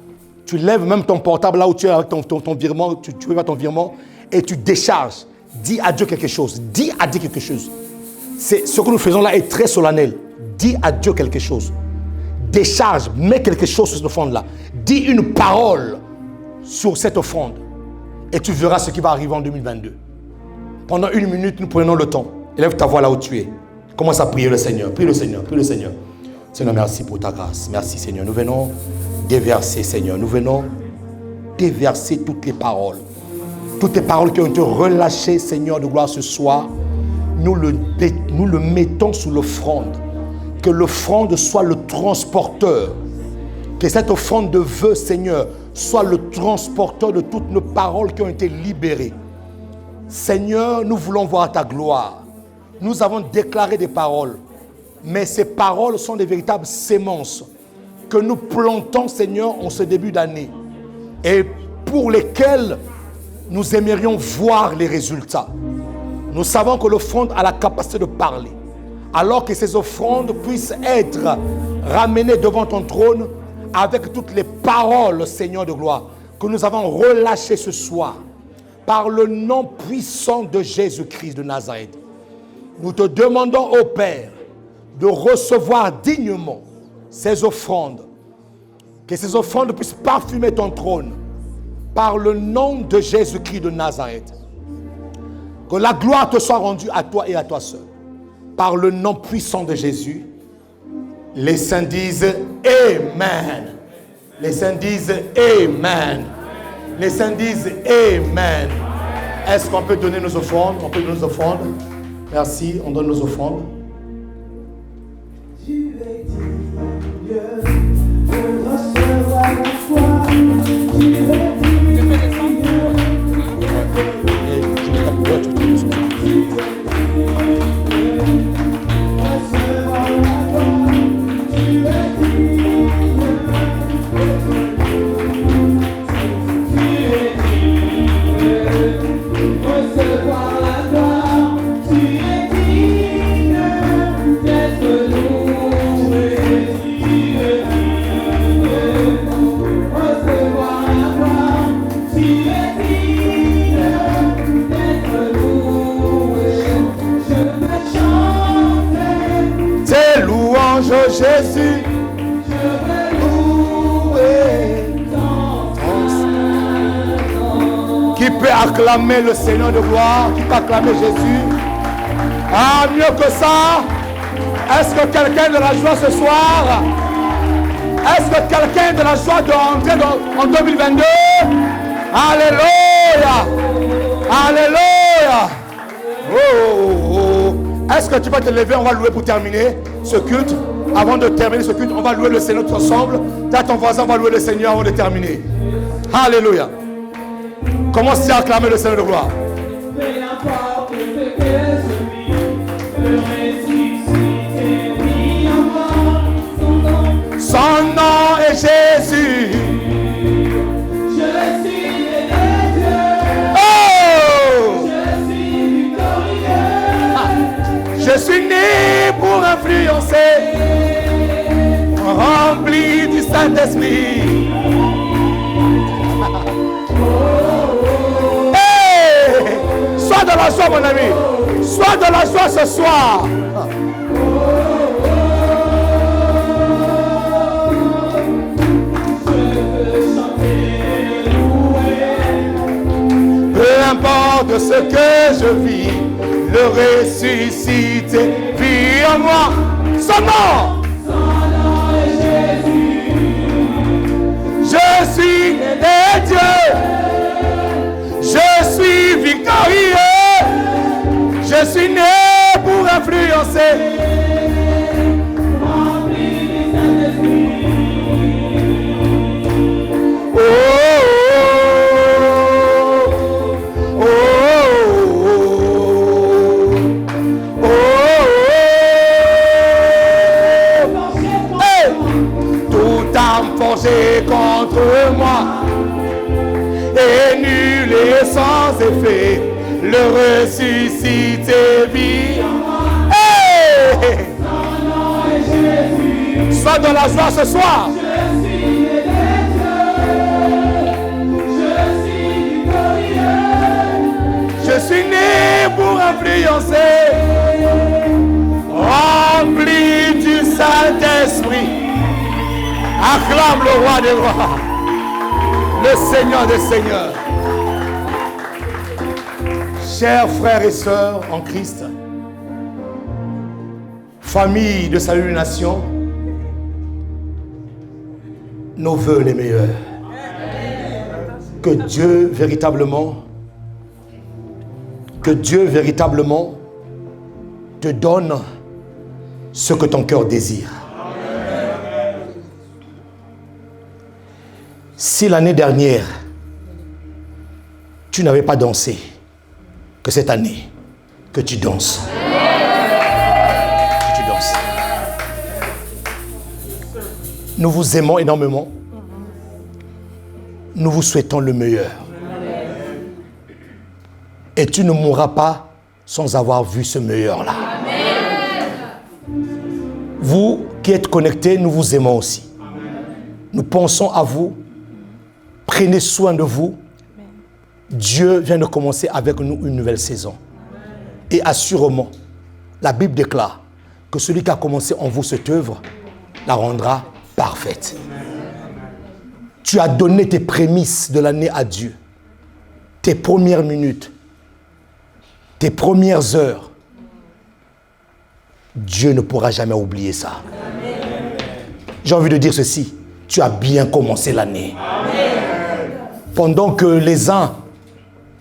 tu lèves même ton portable là où tu es avec ton virement, tu fais ton virement et tu décharges. Dis à Dieu quelque chose. Dis à Dieu quelque chose. Ce que nous faisons là est très solennel. Dis à Dieu quelque chose. Décharge, mets quelque chose sur cette offrande-là. Dis une parole sur cette offrande. Et tu verras ce qui va arriver en 2022. Pendant 1 minute, nous prenons le temps. Élève ta voix là où tu es. Commence à prier le Seigneur. Prie le Seigneur. Prie le Seigneur. Seigneur, merci pour ta grâce. Merci Seigneur. Nous venons déverser, Seigneur. Nous venons déverser toutes les paroles. Toutes les paroles qui ont été relâchées, Seigneur de gloire, ce soir. Nous le mettons sous l'offrande. Que l'offrande soit le transporteur. Que cette offrande de vœux, Seigneur, soit le transporteur de toutes nos paroles qui ont été libérées. Seigneur, nous voulons voir ta gloire. Nous avons déclaré des paroles. Mais ces paroles sont des véritables sémences que nous plantons, Seigneur, en ce début d'année. Et pour lesquelles nous aimerions voir les résultats. Nous savons que l'offrande a la capacité de parler. Alors que ces offrandes puissent être ramenées devant ton trône avec toutes les paroles, Seigneur de gloire, que nous avons relâchées ce soir par le nom puissant de Jésus-Christ de Nazareth. Nous te demandons, ô Père, de recevoir dignement ces offrandes. Que ces offrandes puissent parfumer ton trône par le nom de Jésus-Christ de Nazareth. Que la gloire te soit rendue à toi et à toi seul. Par le nom puissant de Jésus, les saints disent Amen. Les saints disent Amen. Les saints disent Amen. Est-ce qu'on peut donner nos offrandes? On peut donner nos offrandes. Merci, on donne nos offrandes. Tu es digne de recevoir la foi. Tu es digne Jésus, je veux louer ton Saint-Nom. Qui peut acclamer le Seigneur de gloire? Qui peut acclamer Jésus? Ah, mieux que ça, est-ce que quelqu'un de la joie ce soir? Est-ce que quelqu'un de la joie de rentrer en 2022? Alléluia! Alléluia! Oh, oh, oh. Est-ce que tu vas te lever? On va louer pour terminer ce culte. Avant de terminer ce culte, on va louer le Seigneur tous ensemble. Dis à ton voisin, on va louer le Seigneur avant de terminer. Alléluia. Commence à acclamer le Seigneur de gloire. Peu importe ce que je vis, le ressuscité vit encore. Son nom est Jésus. Je suis né de Dieu. Oh! Je suis victorieux. Je suis né pour influencer. Rempli du Saint-Esprit. Hey! Sois de la joie, mon ami. Sois de la joie ce soir. Peu importe ce que je vis, le ressuscité vit en moi. Son nom est Jésus. Je suis né de Dieu. Je suis victorieux. Je suis né pour influencer. Contre moi et nul est sans effet, le ressuscité vit. Hey! Sois dans la joie ce soir. Je suis né pour influencer, rempli du Saint-Esprit. Acclame le roi des rois, le Seigneur des seigneurs. Chers frères et sœurs en Christ, famille de Salut des Nations, nos vœux les meilleurs. Que Dieu véritablement te donne ce que ton cœur désire. Si l'année dernière, tu n'avais pas dansé, que cette année, que tu danses. Que tu danses. Nous vous aimons énormément. Nous vous souhaitons le meilleur. Et tu ne mourras pas sans avoir vu ce meilleur-là. Vous qui êtes connectés, nous vous aimons aussi. Nous pensons à vous. Prenez soin de vous. Dieu vient de commencer avec nous une nouvelle saison. Et assurément, la Bible déclare que celui qui a commencé en vous cette œuvre la rendra parfaite. Tu as donné tes prémices de l'année à Dieu. Tes premières minutes, tes premières heures. Dieu ne pourra jamais oublier ça. J'ai envie de dire ceci. Tu as bien commencé l'année. Pendant que les uns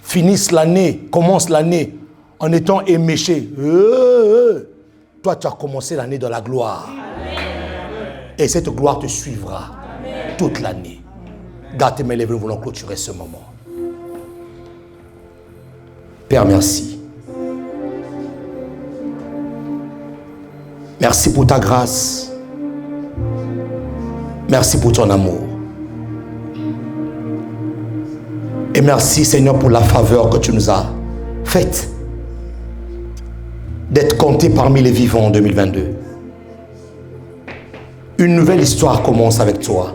finissent l'année, commencent l'année en étant éméchés, toi tu as commencé l'année dans la gloire. Et cette gloire te suivra toute l'année. Garde tes mains levées, nous voulons clôturer ce moment. Père, merci. Merci pour ta grâce. Merci pour ton amour. Et merci Seigneur pour la faveur que tu nous as faite d'être compté parmi les vivants en 2022. Une nouvelle histoire commence avec toi.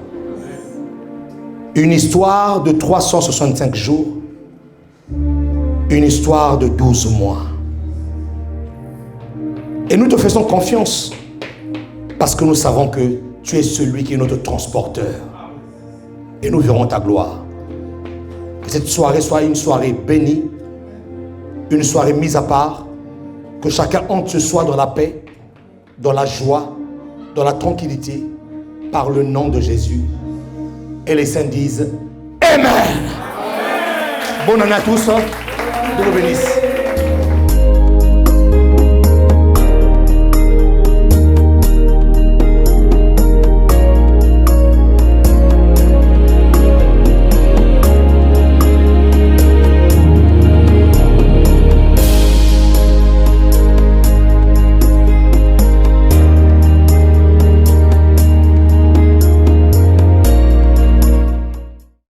Une histoire de 365 jours. Une histoire de 12 mois. Et nous te faisons confiance parce que nous savons que tu es celui qui est notre transporteur. Et nous verrons ta gloire. Que cette soirée soit une soirée bénie, une soirée mise à part, que chacun entre ce soir dans la paix, dans la joie, dans la tranquillité, par le nom de Jésus. Et les saints disent Amen. Bonne année à tous. Dieu vous bénisse.